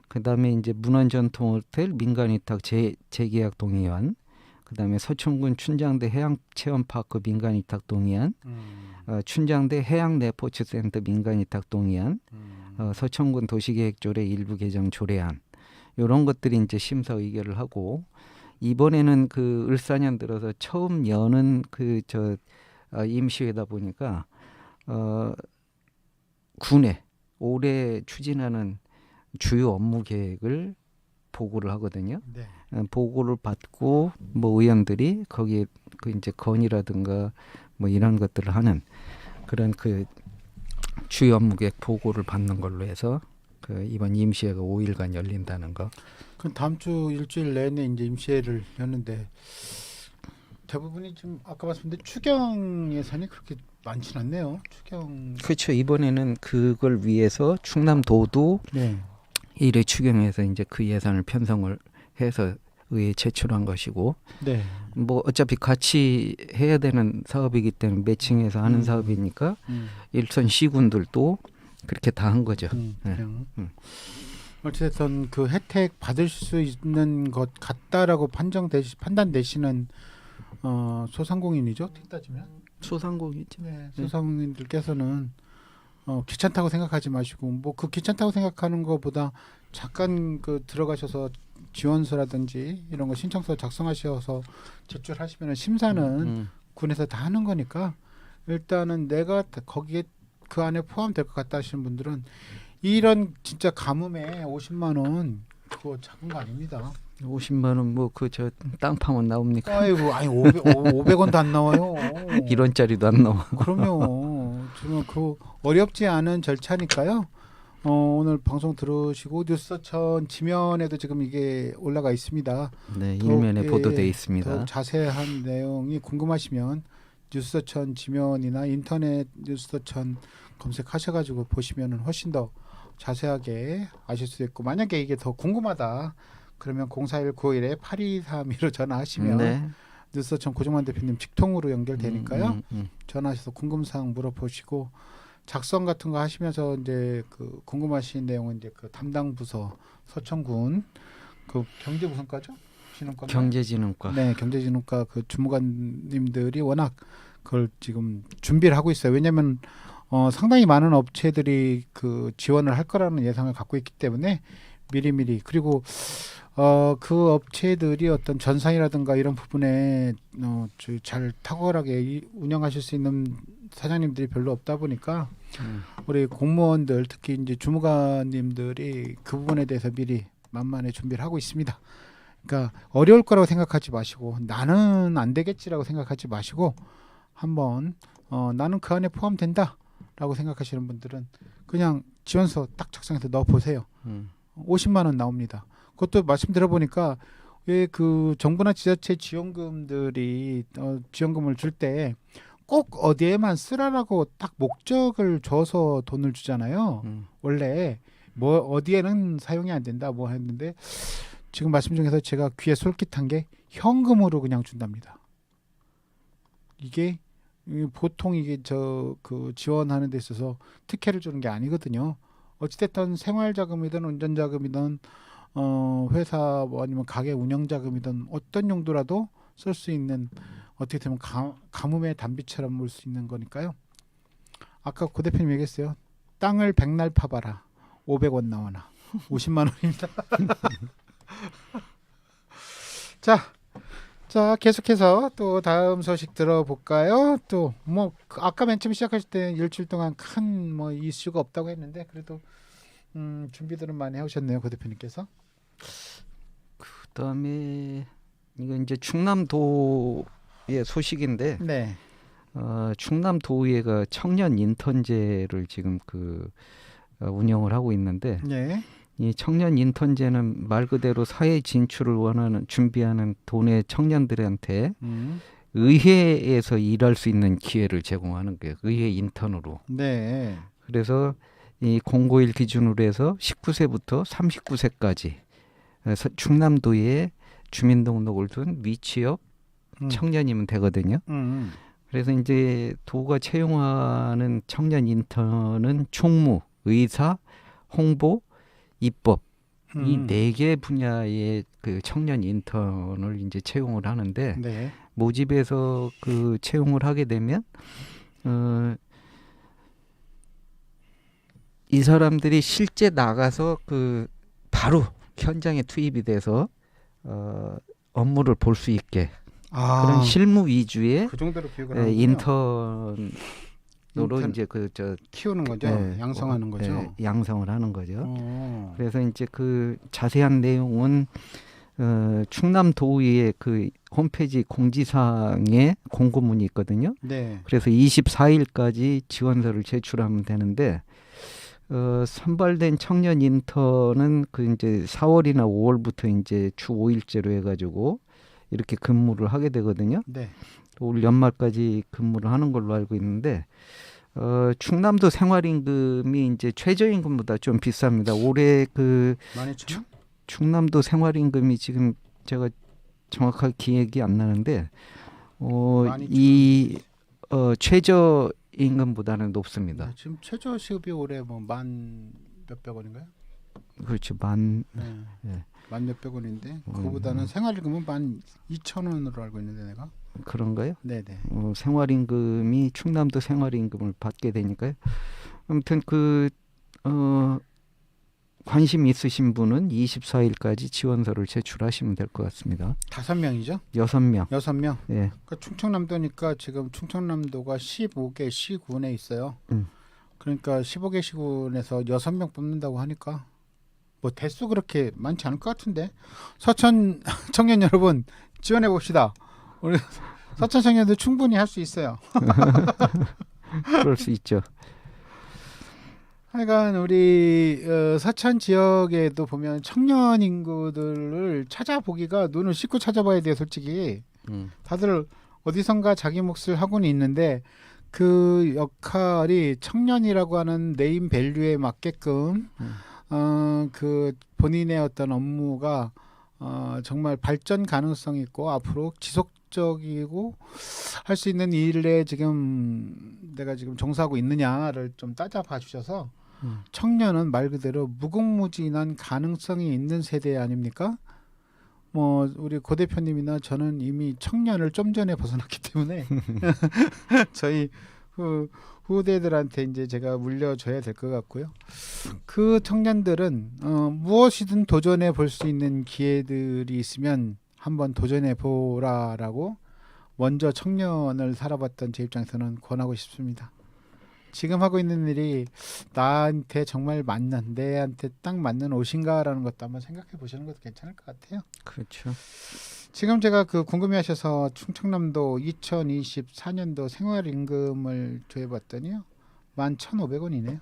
그다음에 이제 문화전통호텔 민간위탁 재계약 동의안, 그다음에 서천군 춘장대 해양체험파크 민간위탁 동의안, 춘장대 해양레포츠센터 민간위탁 동의안, 서천군 도시계획조례 일부 개정 조례안 이런 것들이 이제 심사 의결을 하고 이번에는 그 을사년 들어서 처음 여는 그 임시회다 보니까 군에 올해 추진하는 주요 업무 계획을 보고를 하거든요. 네. 보고를 받고 뭐 의원들이 거기에 그 이제 건의라든가 뭐 이런 것들을 하는 그런 그 주요 업무 계획 보고를 받는 걸로 해서 그 이번 임시회가 5일간 열린다는 거. 그럼 다음 주 일주일 내내 이제 임시회를 여는데 대부분이 좀 아까 말씀드린 추경 예산이 그렇게 많지는 않네요. 추경. 그렇죠. 이번에는 그걸 위해서 충남도도 네. 1회 추경해서 이제 그 예산을 편성을 해서 의회에 제출한 것이고 네. 뭐 어차피 같이 해야 되는 사업이기 때문에 매칭해서 하는 사업이니까 일선 시군들도 그렇게 다 한 거죠. 네. 어쨌든 그 혜택 받을 수 있는 것 같다라고 판단되시는 소상공인이죠. 어떻게 따지면 소상공이죠. 네, 소상공인들께서는 귀찮다고 생각하지 마시고 뭐 그 귀찮다고 생각하는 것보다 잠깐 그 들어가셔서 지원서라든지 이런 거 신청서 작성하셔서 제출하시면 심사는 군에서 다 하는 거니까 일단은 내가 거기에 그 안에 포함될 것 같다 하시는 분들은 이런 진짜 가뭄에 50만 원 그거 작은 거 아닙니다. 50만 원 뭐 그 저 땅 파면 나옵니까? 아이고 아니 500원도 안 나와요. 1원짜리도 안 나와. 그럼요. 지금 그 어렵지 않은 절차니까요. 오늘 방송 들으시고 뉴스서천 지면에도 지금 이게 올라가 있습니다. 네, 더욱, 일면에 예, 보도돼 있습니다. 더욱 자세한 내용이 궁금하시면 뉴스서천 지면이나 인터넷 뉴스서천 검색하셔가지고 보시면은 훨씬 더 자세하게 아실 수 있고 만약에 이게 더 궁금하다 그러면 041-951-8232로 전화하시면 네. 뉴스서천 고정만 대표님 직통으로 연결되니까요. 전화하셔서 궁금사항 물어보시고 작성 같은 거 하시면서 이제 그 궁금하신 내용은 이제 그 담당 부서 서천군 그 경제 무슨 과죠? 진흥과 경제진흥과. 네, 경제진흥과 그 주무관님들이 워낙 그걸 지금 준비를 하고 있어요. 왜냐하면 상당히 많은 업체들이 그 지원을 할 거라는 예상을 갖고 있기 때문에 미리미리 그리고 그 업체들이 어떤 전산이라든가 이런 부분에 잘 탁월하게 운영하실 수 있는 사장님들이 별로 없다 보니까 우리 공무원들 특히 이제 주무관님들이 그 부분에 대해서 미리 만만히 준비를 하고 있습니다. 그러니까 어려울 거라고 생각하지 마시고 나는 안 되겠지라고 생각하지 마시고 한번 나는 그 안에 포함된다라고 생각하시는 분들은 그냥 지원서 딱 작성해서 넣어 보세요. 50만 원 나옵니다. 그것도 말씀 들어보니까 왜 그 정부나 지자체 지원금들이 지원금을 줄 때 꼭 어디에만 쓰라라고 딱 목적을 줘서 돈을 주잖아요. 원래 뭐 어디에는 사용이 안 된다 뭐 했는데 지금 말씀 중에서 제가 귀에 솔깃한 게 현금으로 그냥 준답니다. 이게 보통 이게 그 지원하는 데 있어서 특혜를 주는 게 아니거든요. 어찌됐든 생활자금이든 운전자금이든 회사 뭐 아니면 가게 운영자금이든 어떤 용도라도 쓸 수 있는 어떻게 되면 가뭄의 단비처럼 볼 수 있는 거니까요. 아까 고 대표님 얘기했어요. 땅을 백날 파봐라. 500원 나오나. 50만 원입니다. 자, 계속해서 또 다음 소식 들어볼까요? 또 뭐 아까 맨 처음 시작하실 때 일주일 동안 큰 뭐 이슈가 없다고 했는데 그래도 준비들은 많이 해오셨네요, 고 대표님께서. 그다음에 이거 이제 충남도의 소식인데 네. 충남도의회가 청년 인턴제를 지금 운영을 하고 있는데 네. 이 청년 인턴제는 말 그대로 사회 진출을 준비하는 도내 청년들한테 의회에서 일할 수 있는 기회를 제공하는 거예요. 의회 인턴으로. 네. 그래서 이 091 기준으로 해서 19세부터 39세까지 충남도에 주민등록을 둔 미취업 청년이면 되거든요. 그래서 이제 도가 채용하는 청년 인턴은 총무, 의사, 홍보, 입법 이 4개 분야의 그 청년 인턴을 이제 채용을 하는데 네. 모집에서 그 채용을 하게 되면 이 사람들이 실제 나가서 그 바로 현장에 투입이 돼서 업무를 볼 수 있게 그런 실무 위주의 그 정도로 교육을 하는군요. 인턴으로 이제 키우는 거죠. 양성하는 거죠. 양성을 하는 거죠. 그래서 이제 그 자세한 내용은 충남도의회 그 홈페이지 공지사항에 공고문이 있거든요. 네. 그래서 24일까지 지원서를 제출하면 되는데 선발된 청년 인턴은 그 이제 4월이나 5월부터 이제 주 5일제로 해가지고 이렇게 근무를 하게 되거든요. 네. 올 연말까지 근무를 하는 걸로 알고 있는데 충남도 생활임금이 이제 최저임금보다 좀 비쌉니다. 올해 그 충남도 생활임금이 지금 제가 정확하게 기억이 안 나는데 이 최저임금보다는 높습니다. 네, 지금 최저시급이 올해 뭐 만 몇백 원인가요? 그렇죠. 만 몇백 원인데 그거보다는 생활임금은 12,000원으로 알고 있는데 내가. 그런가요? 네네. 생활임금이 충남도 생활임금을 받게 되니까요. 아무튼 관심 있으신 분은 24일까지 지원서를 제출하시면 될 것 같습니다. 5명이죠? 6명. 6명. 예. 그러니까 충청남도니까 지금 충청남도가 15개 시군에 있어요. 그러니까 15개 시군에서 6명 뽑는다고 하니까 뭐 대수 그렇게 많지 않을 것 같은데. 서천 청년 여러분 지원해 봅시다. 우리 서천 청년들 충분히 할 수 있어요. 그럴 수 있죠. 하여간 우리 서천 지역에도 보면 청년 인구들을 찾아보기가 눈을 씻고 찾아봐야 돼요. 솔직히 다들 어디선가 자기 몫을 하고는 있는데 그 역할이 청년이라고 하는 네임 밸류에 맞게끔 그 본인의 어떤 업무가 정말 발전 가능성 있고 앞으로 지속적이고 할 수 있는 일에 지금 내가 지금 종사하고 있느냐를 좀 따져봐 주셔서 청년은 말 그대로 무궁무진한 가능성이 있는 세대 아닙니까? 뭐 우리 고 대표님이나 저는 이미 청년을 좀 전에 벗어났기 때문에 저희 후대들한테 이제 제가 물려줘야 될 것 같고요. 그 청년들은 무엇이든 도전해 볼 수 있는 기회들이 있으면 한번 도전해 보라라고 먼저 청년을 살아봤던 제 입장에서는 권하고 싶습니다. 지금 하고 있는 일이 나한테 정말 맞는, 내한테 딱 맞는 옷인가라는 것도 한번 생각해 보시는 것도 괜찮을 것 같아요. 그렇죠. 지금 제가 궁금해하셔서 충청남도 2024년도 생활임금을 조회봤더니요, 11,500원이네요.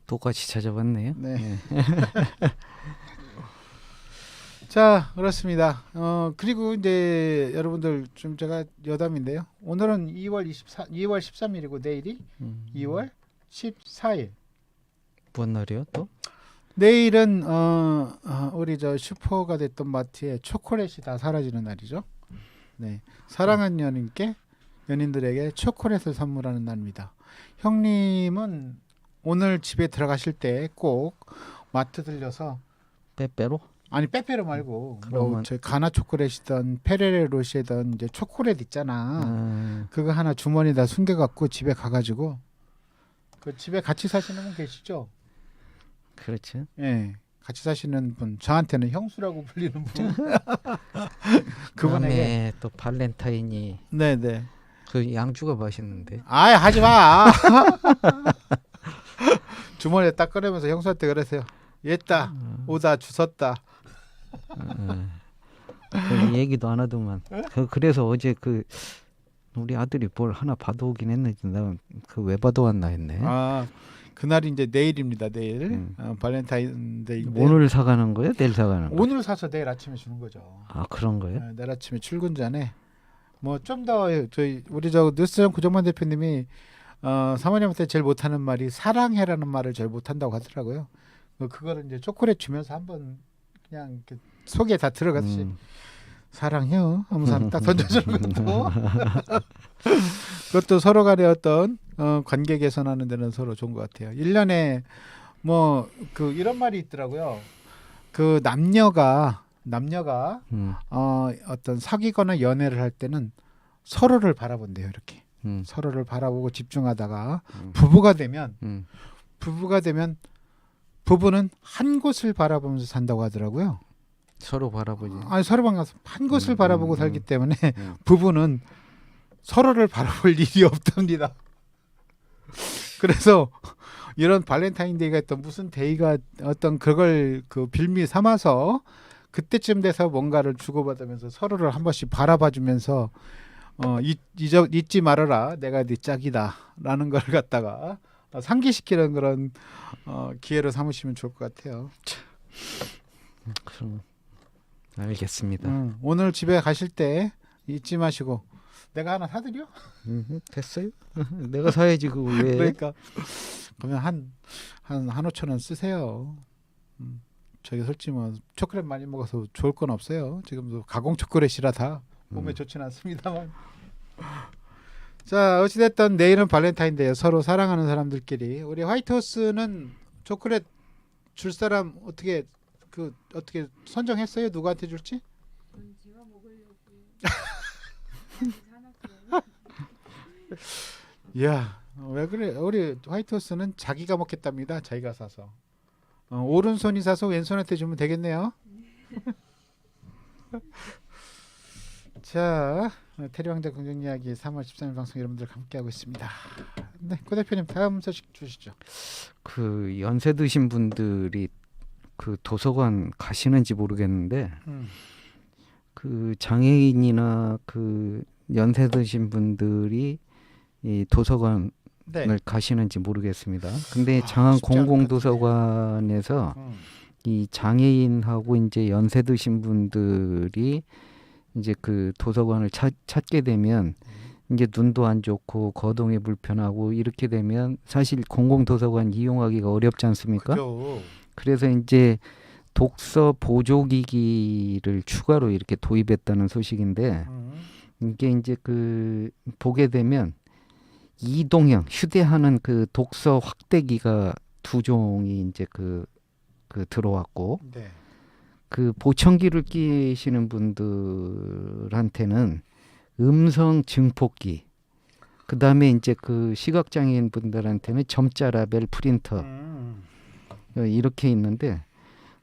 똑같이 찾아봤네요. 네. 예. 자, 그렇습니다. 그리고 이제 여러분들 좀 제가 여담인데요. 오늘은 2월 13일이고 내일이 2월 14일. 뭔 날이요 또? 내일은 우리 저 슈퍼가 됐던 마트에 초콜릿이 다 사라지는 날이죠. 네, 사랑하는 연인들에게 초콜릿을 선물하는 날입니다. 형님은 오늘 집에 들어가실 때 꼭 마트 들려서 빼빼로? 아니 빼빼로 말고 뭐 그러면- 저희 가나 초콜릿이든 페레로시든 이제 초콜릿 있잖아. 그거 하나 주머니에다 숨겨갖고 집에 가가지고 그 집에 같이 사시는 분 계시죠? 그렇죠. 예, 같이 사시는 분, 저한테는 형수라고 불리는 분. 그분에게 그다음에 또 발렌타인이 네네. 그 양주가 맛있는데. 아이 하지 마. 주머니에 딱 꺼내면서 형수한테 그러세요. 얘다 오다 주웠다. 그 얘기도 안 하더만. 그래서 어제 우리 아들이 뭘 하나 받아오긴 했는데 나그 왜 받아왔나 했네. 아 그날이 이제 내일입니다. 내일 발렌타인데이인데 오늘 사가는 거예요? 내일 사가는 거예요? 오늘 사서 내일 아침에 주는 거죠. 아 그런 거예요? 내일 아침에 출근 전에 뭐 좀 더 저희 우리 저 뉴스정 구정만 대표님이 사모님한테 제일 못하는 말이 사랑해라는 말을 제일 못한다고 하더라고요. 그거를 이제 초콜릿 주면서 한번 그냥 이렇게 속에 다 들어가듯이 사랑해요 하면서 한번 딱 던져주는 것도 그것도 서로 간의 어떤 관계 개선하는 데는 서로 좋은 것 같아요. 1년에 뭐 이런 말이 있더라고요. 그 남녀가 어떤 사귀거나 연애를 할 때는 서로를 바라본대요. 이렇게 서로를 바라보고 집중하다가 부부가 되면 부부는 한 곳을 바라보면서 산다고 하더라고요. 서로 바라보지. 아니 서로 반가서 한 곳을 바라보고 살기 때문에 부부는 서로를 바라볼 일이 없답니다. 그래서 이런 발렌타인데이가 있던 무슨 데이가 어떤 그걸 빌미 삼아서 그때쯤 돼서 뭔가를 주고받으면서 서로를 한 번씩 바라봐주면서 잊지 말아라 내가 네 짝이다라는 걸 갖다가 상기시키는 그런 기회로 삼으시면 좋을 것 같아요. 그럼 알겠습니다. 오늘 집에 가실 때 잊지 마시고 내가 하나 사드려? 됐어요? 내가 사야지 그거 왜? 그러니까 그러면 한 5,000원 쓰세요. 저기 솔직히 뭐 초콜릿 많이 먹어서 좋을 건 없어요. 지금도 가공 초콜릿이라 다 몸에 좋지는 않습니다만. 자 어찌됐든 내일은 발렌타인데이요. 서로 사랑하는 사람들끼리 우리 화이트호스는 초콜릿 줄 사람 어떻게 선정했어요? 누구한테 줄지? 제가 먹으려고 이야 왜 그래? 우리 화이트호스는 자기가 먹겠답니다. 자기가 사서. 오른손이 사서 왼손한테 주면 되겠네요. 자, 테리왕자 궁정 이야기 3월 13일 방송 여러분들 함께하고 있습니다. 네, 고 대표님 다음 소식 주시죠. 그 연세 드신 분들이 그 도서관 가시는지 모르겠는데 그 장애인이나 그 연세 드신 분들이 이 도서관을 네. 가시는지 모르겠습니다. 근데 아, 장안 쉽지 않을 것 공공도서관에서 이 장애인하고 이제 연세 드신 분들이 이제 그 도서관을 찾게 되면 이제 눈도 안 좋고 거동이 불편하고 이렇게 되면 사실 공공도서관 이용하기가 어렵지 않습니까? 그죠. 그래서 이제 독서 보조기기를 추가로 이렇게 도입했다는 소식인데 이게 이제 그 보게 되면 이동형 휴대하는 그 독서 확대기가 2종이 이제 그 들어왔고 네. 그 보청기를 끼시는 분들한테는 음성 증폭기, 그 다음에 이제 그 시각장애인 분들한테는 점자 라벨 프린터 이렇게 있는데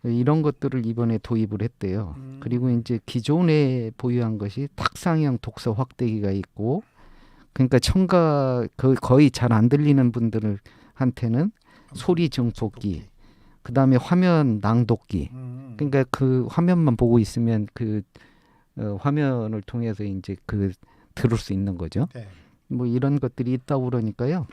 이런 것들을 이번에 도입을 했대요. 그리고 이제 기존에 보유한 것이 탁상형 독서 확대기가 있고, 그러니까 거의 잘 안 들리는 분들한테는 소리 증폭기, 그 다음에 화면 낭독기. 그러니까 그 화면만 보고 있으면 그 화면을 통해서 이제 그 들을 수 있는 거죠. 네. 뭐 이런 것들이 있다고 그러니까요.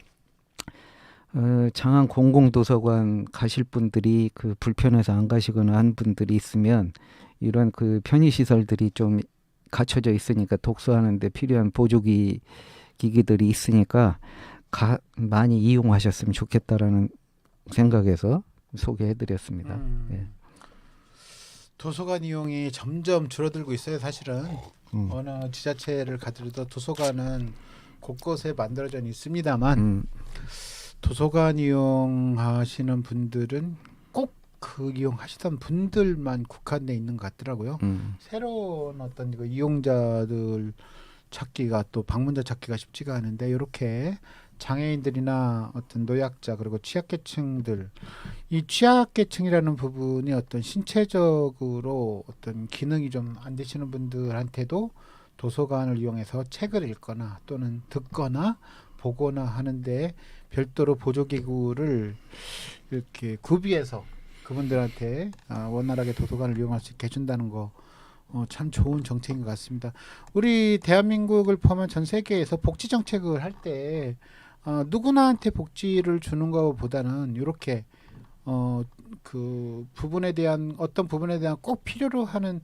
장안 공공도서관 가실 분들이 그 불편해서 안 가시거나 한 분들이 있으면 이런 그 편의시설들이 좀 갖춰져 있으니까 독서하는데 필요한 보조기 기기들이 있으니까 많이 이용하셨으면 좋겠다라는 생각에서 소개해드렸습니다. 예. 도서관 이용이 점점 줄어들고 있어요. 사실은 어느 지자체를 가더라도 도서관은 곳곳에 만들어져 있습니다만 도서관 이용하시는 분들은 꼭 그 이용하시던 분들만 국한돼 있는 것 같더라고요. 새로운 어떤 그 이용자들 찾기가, 또 방문자 찾기가 쉽지가 않은데, 이렇게 장애인들이나 어떤 노약자 그리고 취약계층들, 이 취약계층이라는 부분이 어떤 신체적으로 어떤 기능이 좀 안 되시는 분들한테도 도서관을 이용해서 책을 읽거나 또는 듣거나 보거나 하는데 별도로 보조기구를 이렇게 구비해서 그분들한테 원활하게 도서관을 이용할 수 있게 해준다는 거 참 좋은 정책인 것 같습니다. 우리 대한민국을 포함한 전 세계에서 복지 정책을 할 때 누구나한테 복지를 주는 것보다는 이렇게 그 부분에 대한 어떤 부분에 대한 꼭 필요로 하는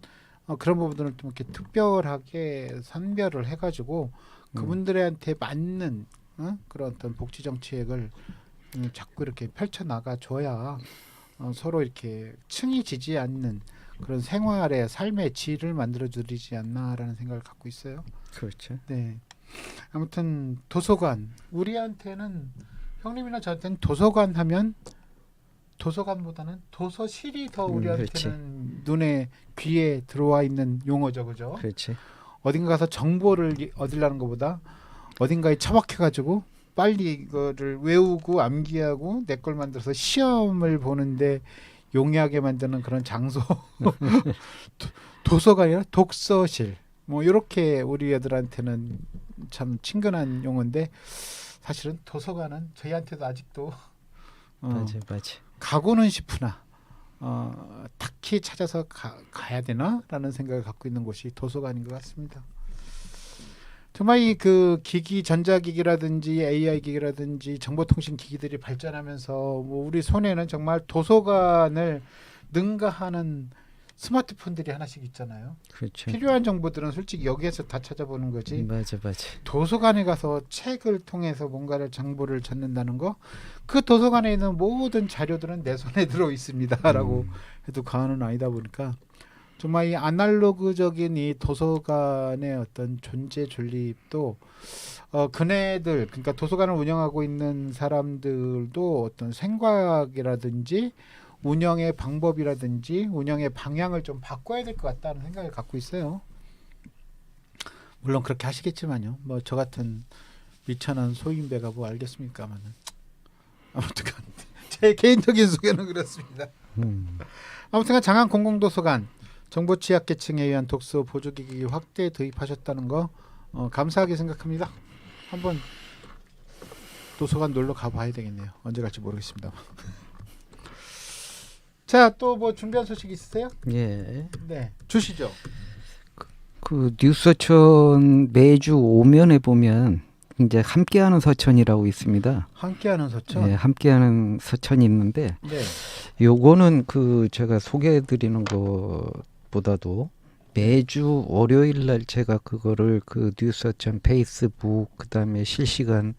그런 부분들을 좀 이렇게 특별하게 선별을 해가지고 그분들한테 맞는 그런 어떤 복지 정책을 자꾸 이렇게 펼쳐 나가 줘야 서로 이렇게 층이 지지 않는 그런 생활의 삶의 질을 만들어 드리지 않나라는 생각을 갖고 있어요. 그렇죠. 네. 아무튼 도서관, 우리한테는, 형님이나 저한테는 도서관 하면 도서관보다는 도서실이 더 우리한테는 눈에 귀에 들어와 있는 용어죠, 그죠? 그렇지. 어딘가 가서 정보를 얻으려는 것보다 어딘가에 처박혀가지고 빨리 이거를 외우고 암기하고 내 걸 만들어서 시험을 보는데 용이하게 만드는 그런 장소. 도서관이나 독서실, 뭐 이렇게 우리 애들한테는 참 친근한 용어인데, 사실은 도서관은 저희한테도 아직도 맞아. 가고는 싶으나 딱히 찾아서 가야 되나라는 생각을 갖고 있는 곳이 도서관인 것 같습니다. 정말 이 그 기기, 전자기기라든지 AI 기기라든지 정보통신 기기들이 발전하면서 뭐 우리 손에는 정말 도서관을 능가하는 스마트폰들이 하나씩 있잖아요. 그렇죠. 필요한 정보들은 솔직히 여기에서 다 찾아보는 거지. 맞아. 도서관에 가서 책을 통해서 뭔가를 정보를 찾는다는 거, 그 도서관에 있는 모든 자료들은 내 손에 들어 있습니다라고 해도 과언은 아니다 보니까 정말 이 아날로그적인 이 도서관의 어떤 존재 존립도 그네들, 그러니까 도서관을 운영하고 있는 사람들도 어떤 생각이라든지 운영의 방법이라든지 운영의 방향을 좀 바꿔야 될 것 같다는 생각을 갖고 있어요. 물론 그렇게 하시겠지만요. 뭐 저 같은 미천한 소인배가 뭐 알겠습니까만은 아무튼 제 개인적인 소개는 그렇습니다. 아무튼 장안 공공도서관 정보 취약계층에 의한 독서 보조기기 확대 도입하셨다는 거 감사하게 생각합니다. 한번 도서관 놀러 가봐야 되겠네요. 언제 갈지 모르겠습니다. 자, 또 뭐 준비한 소식 있으세요? 예. 네, 주시죠. 그 뉴스서천 매주 오면에 보면 이제 함께하는 서천이라고 있습니다. 함께하는 서천. 예, 함께하는 서천이 있는데 네. 요거는 그 제가 소개해드리는 것보다도 매주 월요일 날 제가 그거를 그 뉴스서천 페이스북 그다음에 실시간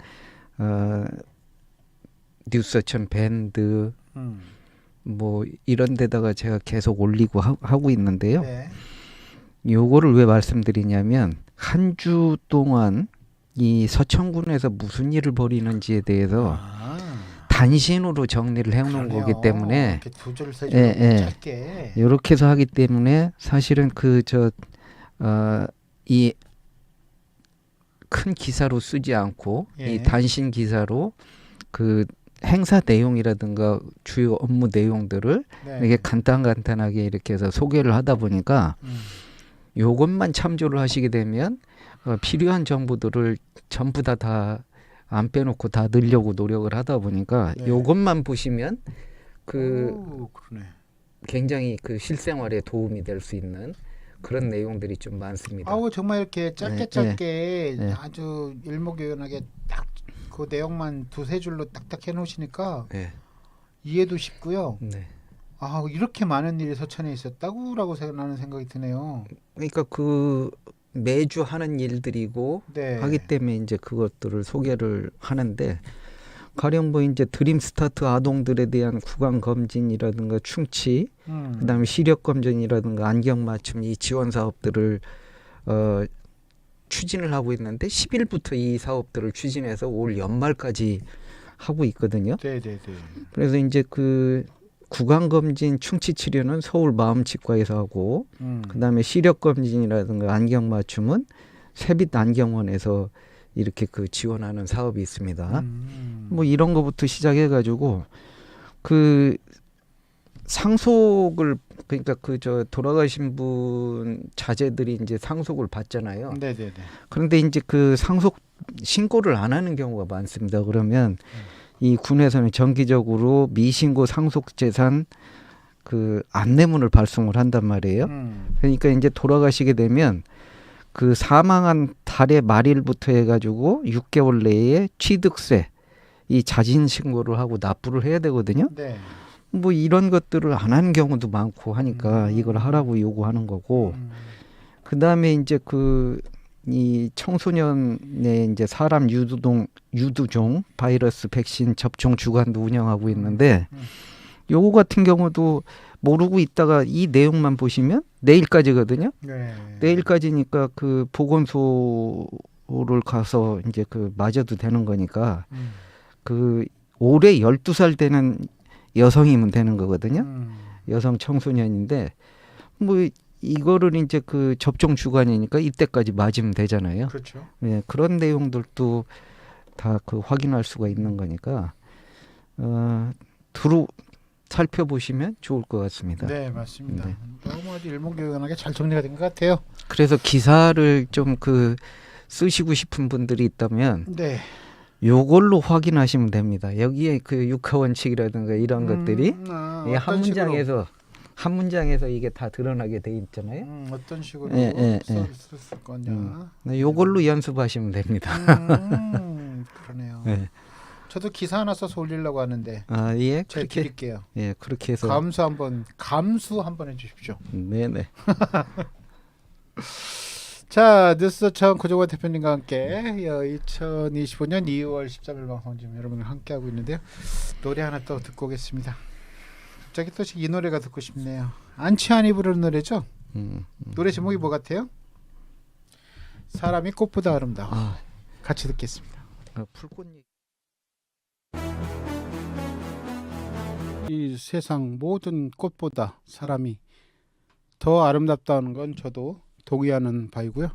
뉴스서천 밴드 뭐 이런 데다가 제가 계속 올리고 하고 있는데요. 네. 요거를 왜 말씀드리냐면 한 주 동안 이 서천군에서 무슨 일을 벌이는지에 대해서 단신으로 정리를 해놓은 거기 때문에 이렇게 두 줄, 세 줄 짧게. 이렇게 해서 하기 때문에 사실은 이 큰 기사로 쓰지 않고 예. 이 단신 기사로 그 행사 내용이라든가 주요 업무 내용들을 네. 이렇게 간단하게 이렇게 해서 소개를 하다 보니까 요것만 참조를 하시게 되면 필요한 정보들을 전부 다 안 빼놓고 다 넣으려고 노력을 하다 보니까 네. 요것만 보시면 오, 그러네. 굉장히 그 실생활에 도움이 될 수 있는 그런 내용들이 좀 많습니다. 아우 정말 이렇게 짧게 네. 아주 일목요연하게 딱 그 내용만 두세 줄로 딱딱 해놓으시니까 네. 이해도 쉽고요. 네. 아 이렇게 많은 일이 서천에 있었다고라고 나는 생각이 드네요. 그러니까 그 매주 하는 일들이고 네. 하기 때문에 이제 그것들을 소개를 하는데 가령 뭐 이제 드림 스타트 아동들에 대한 구강 검진이라든가 충치, 그다음에 시력 검진이라든가 안경 맞춤 이 지원 사업들을 추진을 하고 있는데 10일부터 이 사업들을 추진해서 올 연말까지 하고 있거든요. 네네네. 그래서 이제 그 구강 검진 충치 치료는 서울 마음치과에서 하고 그다음에 시력 검진이라든가 안경 맞춤은 새빛 안경원에서 이렇게 그 지원하는 사업이 있습니다. 뭐 이런 거부터 시작해 가지고 그 상속을 그러니까 그 돌아가신 분 자제들이 이제 상속을 받잖아요. 네네네. 그런데 이제 그 상속 신고를 안 하는 경우가 많습니다. 그러면 이 군에서는 정기적으로 미신고 상속재산 그 안내문을 발송을 한단 말이에요. 그러니까 이제 돌아가시게 되면 그 사망한 달의 말일부터 해가지고 6개월 내에 취득세 이 자진 신고를 하고 납부를 해야 되거든요. 네. 뭐 이런 것들을 안 하는 경우도 많고 하니까 이걸 하라고 요구하는 거고 그 다음에 이제 이 청소년의 이제 사람 유두종 바이러스 백신 접종 주간도 운영하고 있는데 요거 같은 경우도 모르고 있다가 이 내용만 보시면 내일까지거든요. 네. 내일까지니까 그 보건소를 가서 이제 그 맞아도 되는 거니까 그 올해 12살 되는 여성이면 되는 거거든요. 여성 청소년인데 뭐 이거를 이제 그 접종 주간이니까 이때까지 맞으면 되잖아요. 그렇죠. 예, 그런 내용들도 다 그 확인할 수가 있는 거니까 두루 살펴보시면 좋을 것 같습니다. 네, 맞습니다. 네. 너무 아주 일목요연하게 잘 정리가 된 것 같아요. 그래서 기사를 좀 그 쓰시고 싶은 분들이 있다면 네. 요걸로 확인하시면 됩니다. 여기에 그 육하원칙이라든가 이런 것들이 이 어떤 식으로? 한 문장에서 이게 다 드러나게 돼 있잖아요. 어떤 식으로 예. 쓸 거냐. 요걸로 연습하시면 됩니다. 그러네요. 네. 저도 기사 하나 써서 올리려고 하는데 아, 예. 제가 그렇게 드릴게요. 예, 그렇게 해서 감수 한번 해주십시오. 네네. 자, 뉴스서천 고정관 대표님과 함께 2025년 2월 13일 방송 지금 여러분과 함께 하고 있는데요. 노래 하나 또 듣고 오겠습니다. 갑자기 또 이 노래가 듣고 싶네요. 안치환이 부르는 노래죠. 노래 제목이 뭐 같아요? 사람이 꽃보다 아름다워. 같이 듣겠습니다. 풀꽃 얘기. 이 세상 모든 꽃보다 사람이 더 아름답다는 건 저도 동의하는 바이고요.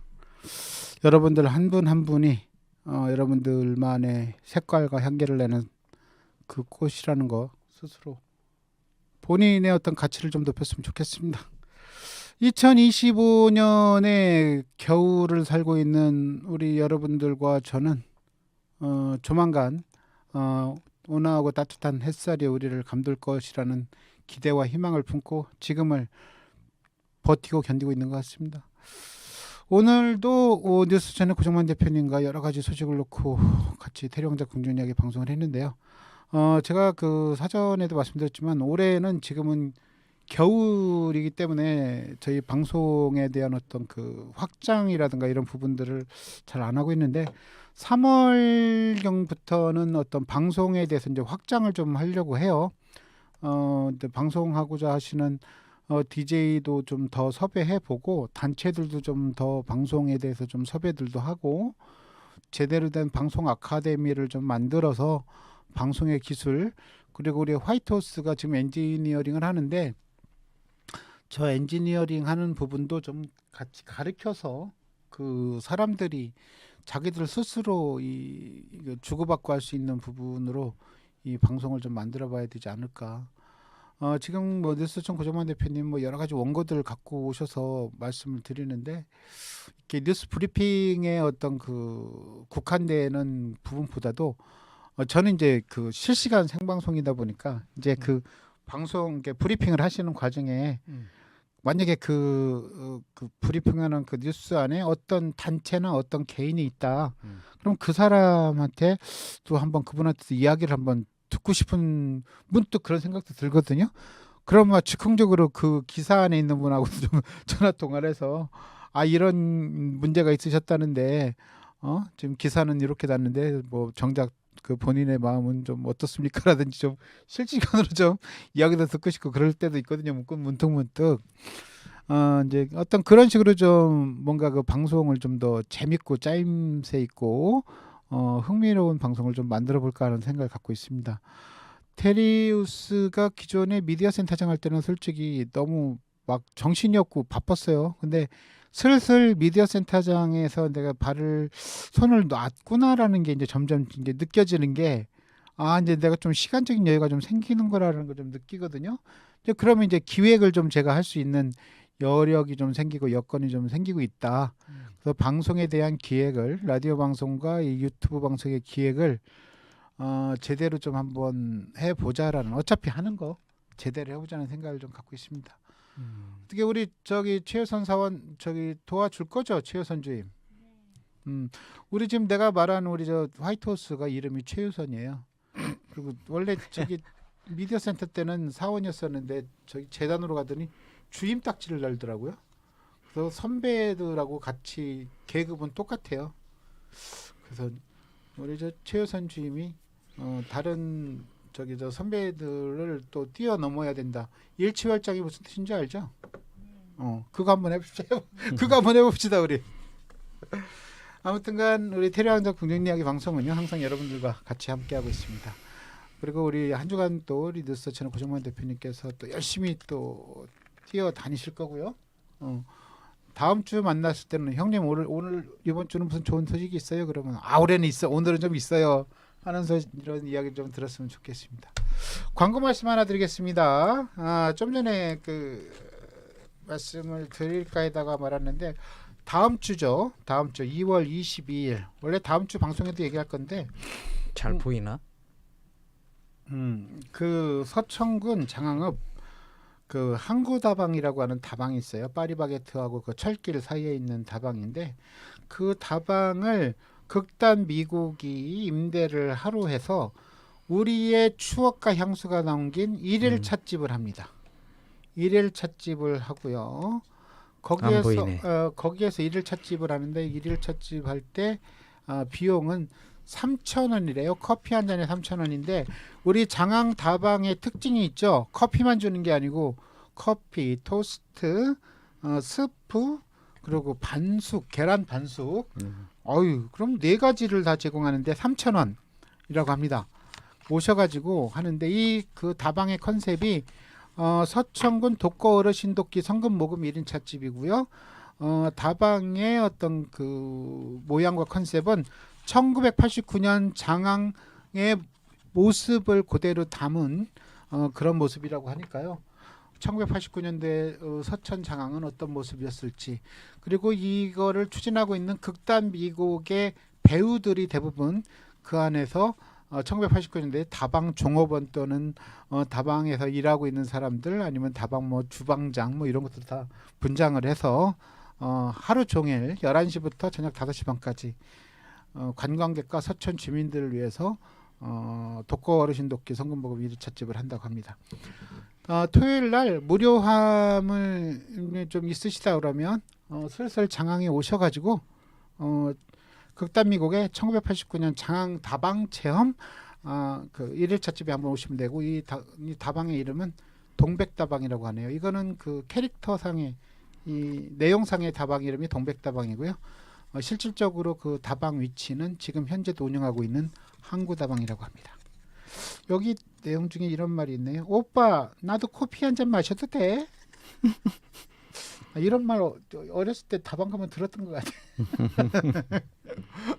여러분들 한 분 한 분이 여러분들만의 색깔과 향기를 내는 그 꽃이라는 거 스스로 본인의 어떤 가치를 좀 높였으면 좋겠습니다. 2025년에 겨울을 살고 있는 우리 여러분들과 저는 조만간 온화하고 따뜻한 햇살이 우리를 감돌 것이라는 기대와 희망을 품고 지금을 버티고 견디고 있는 것 같습니다. 오늘도 뉴스 채널 고정만 대표님과 여러 가지 소식을 놓고 같이 태룡자 궁중 이야기 방송을 했는데요. 제가 그 사전에도 말씀드렸지만 올해는 지금은 겨울이기 때문에 저희 방송에 대한 어떤 그 확장이라든가 이런 부분들을 잘 안 하고 있는데 3월경부터는 어떤 방송에 대해서 이제 확장을 좀 하려고 해요. 이제 방송하고자 하시는 DJ도 좀 더 섭외해 보고 단체들도 좀 더 방송에 대해서 좀 섭외들도 하고 제대로 된 방송 아카데미를 좀 만들어서 방송의 기술 그리고 우리 화이트호스가 지금 엔지니어링을 하는데 저 엔지니어링 하는 부분도 좀 같이 가르쳐서 그 사람들이 자기들 스스로 이거 주고받고 할 수 있는 부분으로 이 방송을 좀 만들어 봐야 되지 않을까. 지금 뭐 뉴스청 고정만 대표님 뭐 여러 가지 원고들 갖고 오셔서 말씀을 드리는데 이렇게 뉴스 브리핑의 어떤 그 국한되는 부분보다도 저는 이제 그 실시간 생방송이다 보니까 이제 그 방송 이렇게 브리핑을 하시는 과정에 만약에 그 브리핑하는 그 뉴스 안에 어떤 단체나 어떤 개인이 있다. 그럼 그 사람한테 또 한번 그분한테 이야기를 한번 듣고 싶은 문득 그런 생각도 들거든요. 그러면 즉흥적으로 그 기사 안에 있는 분하고 좀 전화 통화를 해서 이런 문제가 있으셨다는데 지금 기사는 이렇게 났는데 뭐 정작 그 본인의 마음은 좀 어떻습니까라든지 좀 실시간으로 좀 이야기도 듣고 싶고 그럴 때도 있거든요. 문득 이제 어떤 그런 식으로 좀 뭔가 그 방송을 좀 더 재밌고 짜임새 있고 흥미로운 방송을 좀 만들어 볼까 하는 생각을 갖고 있습니다. 테리우스가 기존에 미디어 센터장 할 때는 솔직히 너무 막 정신이 없고 바빴어요. 근데 슬슬 미디어 센터장에서 내가 손을 놨구나라는 게 이제 점점 이제 느껴지는 게 이제 내가 좀 시간적인 여유가 좀 생기는 거라는 걸 좀 느끼거든요. 이제 그러면 이제 기획을 좀 제가 할 수 있는 여력이 좀 생기고 여건이 좀 생기고 있다. 그래서 방송에 대한 기획을 라디오 방송과 이 유튜브 방송의 기획을 제대로 좀 한번 해보자라는 어차피 하는 거 제대로 해보자는 생각을 좀 갖고 있습니다. 어떻게 우리 저기 최효선 사원 저기 도와줄 거죠, 최효선 주임? 우리 지금 내가 말한 우리 저 화이트호스가 이름이 최효선이에요. 그리고 원래 저기 미디어 센터 때는 사원이었었는데 저기 재단으로 가더니 주임 딱지를 달더라고요. 그래서 선배들하고 같이 계급은 똑같아요. 그래서 우리 저 최효선 주임이 다른 저기 저 선배들을 또 뛰어넘어야 된다. 일치월장이 무슨 뜻인지 알죠? 그거 한번 해봅시다. 그거 한번 해봅시다 우리. 아무튼간 우리 태령자 궁중 이야기 방송은요 항상 여러분들과 같이 함께하고 있습니다. 그리고 우리 한 주간 또 우리 뉴스 채널 고정만 대표님께서 또 열심히 또 뛰어다니실 거고요. 다음 주 만났을 때는 형님 오늘 이번 주는 무슨 좋은 소식이 있어요? 그러면 올해는 있어. 오늘은 좀 있어요. 하면서 이런 이야기 좀 들었으면 좋겠습니다. 광고 말씀 하나 드리겠습니다. 좀 전에 그 말씀을 드릴까 하다가 말았는데 다음 주죠. 다음 주 2월 22일. 원래 다음 주 방송에도 얘기할 건데 잘 보이나? 그 서천군 장항읍 그 항구다방이라고 하는 다방이 있어요. 파리바게트하고 그 철길 사이에 있는 다방인데 그 다방을 극단 미국이 임대를 하루 해서 우리의 추억과 향수가 담긴 일일 찻집을 합니다. 일일 찻집을 하고요. 거기에서 일일 찻집을 하는데 일일 찻집 할 때 비용은 3,000원이래요. 커피 한 잔에 3,000원인데 우리 장항 다방의 특징이 있죠. 커피만 주는 게 아니고 커피, 토스트, 스프 그리고 반숙, 계란 반숙. 그럼 4가지를 다 제공하는데 3,000원이라고 합니다. 오셔가지고 하는데 이 그 다방의 컨셉이 서천군 독거 어르신 돕기 성금 모금 1인 찻집이고요. 다방의 어떤 그 모양과 컨셉은 1989년 장항의 모습을 그대로 담은 그런 모습이라고 하니까요. 1989년대 서천 장항은 어떤 모습이었을지, 그리고 이거를 추진하고 있는 극단 미국의 배우들이 대부분 그 안에서 1989년대 다방 종업원 또는 다방에서 일하고 있는 사람들, 아니면 다방 뭐 주방장 뭐 이런 것들 다 분장을 해서 하루 종일 11시부터 저녁 5시 반까지 관광객과 서천 주민들을 위해서 독거 어르신 돕기 성금보급 1차집을 한다고 합니다. 토요일 날 무료함을 좀 있으시다 그러면 슬슬 장항에 오셔가지고 극단미국의 1989년 장항 다방 체험 그 1일차집에 한번 오시면 되고, 이 다방의 이름은 동백다방이라고 하네요. 이거는 그 캐릭터상의 이 내용상의 다방 이름이 동백다방이고요. 실질적으로 그 다방 위치는 지금 현재도 운영하고 있는 항구다방이라고 합니다. 여기 내용 중에 이런 말이 있네요. 오빠, 나도 커피 한 잔 마셔도 돼? 이런 말 어렸을 때 다방 가면 들었던 것 같아요.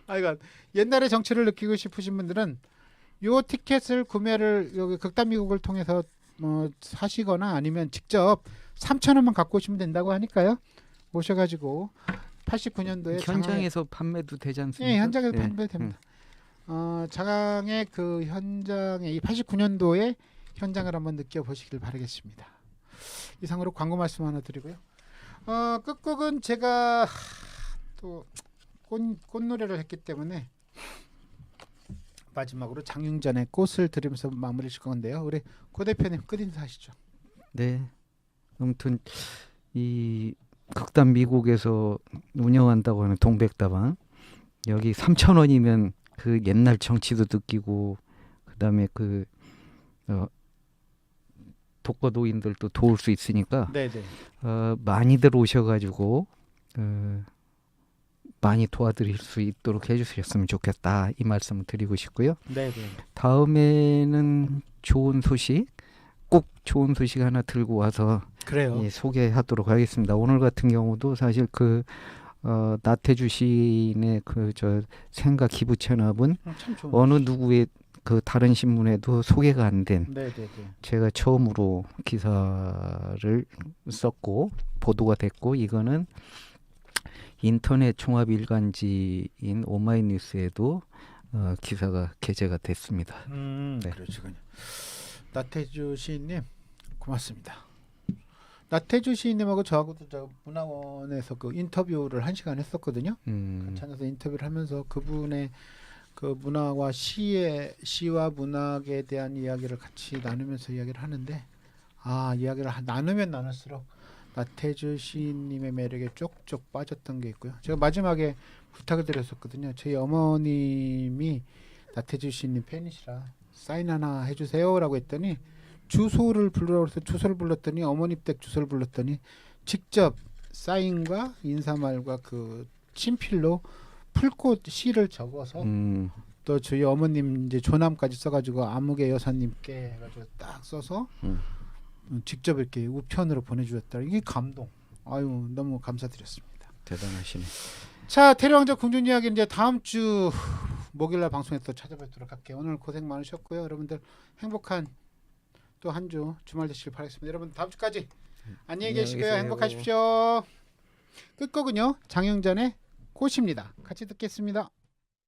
그러니까 옛날의 정치를 느끼고 싶으신 분들은 요 티켓을 구매를 여기 극단미국을 통해서 사시거나 아니면 직접 3,000원만 갖고 오시면 된다고 하니까요. 오셔가지고 89년도에 현장에서 판매도 되지 않습니까? 예, 현장에서 판매됩니다. 장항의 그 현장에 이 89년도의 현장을 한번 느껴보시길 바라겠습니다. 이상으로 광고 말씀 하나 드리고요. 끝곡은 제가 또 꽃노래를 했기 때문에 마지막으로 장윤전의 꽃을 들으면서 마무리 칠 건데요. 우리 고 대표님 끝인사 하시죠. 네. 아무튼 이 극단 미국에서 운영한다고 하는 동백다방, 여기 3,000원이면 그 옛날 정치도 느끼고, 그다음에 그 독거노인들도 도울 수 있으니까 네네. 많이들 오셔가지고 많이 도와드릴 수 있도록 해주셨으면 좋겠다, 이 말씀을 드리고 싶고요. 네네. 다음에는 좋은 소식, 꼭 좋은 소식 하나 들고 와서 그래요. 예, 소개하도록 하겠습니다. 오늘 같은 경우도 사실 그 나태주 시인의 그 저 생가 기부 체납은 참 좋은. 어느 누구의 그 다른 신문에도 소개가 안 된, 네네네. 제가 처음으로 기사를 썼고 보도가 됐고, 이거는 인터넷 종합 일간지인 오마이뉴스에도 기사가 게재가 됐습니다. 네. 그러시군요. 나태주 시인님 고맙습니다. 나태주 시인님하고 저하고도 저 문화원에서 그 인터뷰를 1시간 했었거든요. 괜찮아서 인터뷰를 하면서 그분의 그 문화와 시와 문학에 대한 이야기를 같이 나누면서 이야기를 하는데, 이야기를 나누면 나눌수록 나태주 시인님의 매력에 쪽쪽 빠졌던 게 있고요. 제가 마지막에 부탁을 드렸었거든요. 저희 어머님이 나태주 시인님 팬이시라 사인 하나 해주세요라고 했더니 주소를 불러라고 해서 주소를 불렀더니 어머니 댁 주소를 불렀더니 직접 사인과 인사말과 그 친필로 풀꽃 시를 적어서 또 저희 어머님 이제 조남까지 써가지고 아무개 여사님께 해가지고 딱 써서 직접 이렇게 우편으로 보내주셨다. 이게 감동. 아유, 너무 감사드렸습니다. 대단하시네. 자, 태릉왕자 궁중 이야기 이제 다음 주 목요일날 방송에서 또 찾아뵙도록 할게요. 오늘 고생 많으셨고요. 여러분들 행복한 또 한 주 주말 되시길 바라겠습니다. 여러분 다음 주까지 안녕히 계시고요. 계세요. 행복하십시오. 끝곡은요, 장영전의 꽃입니다. 같이 듣겠습니다.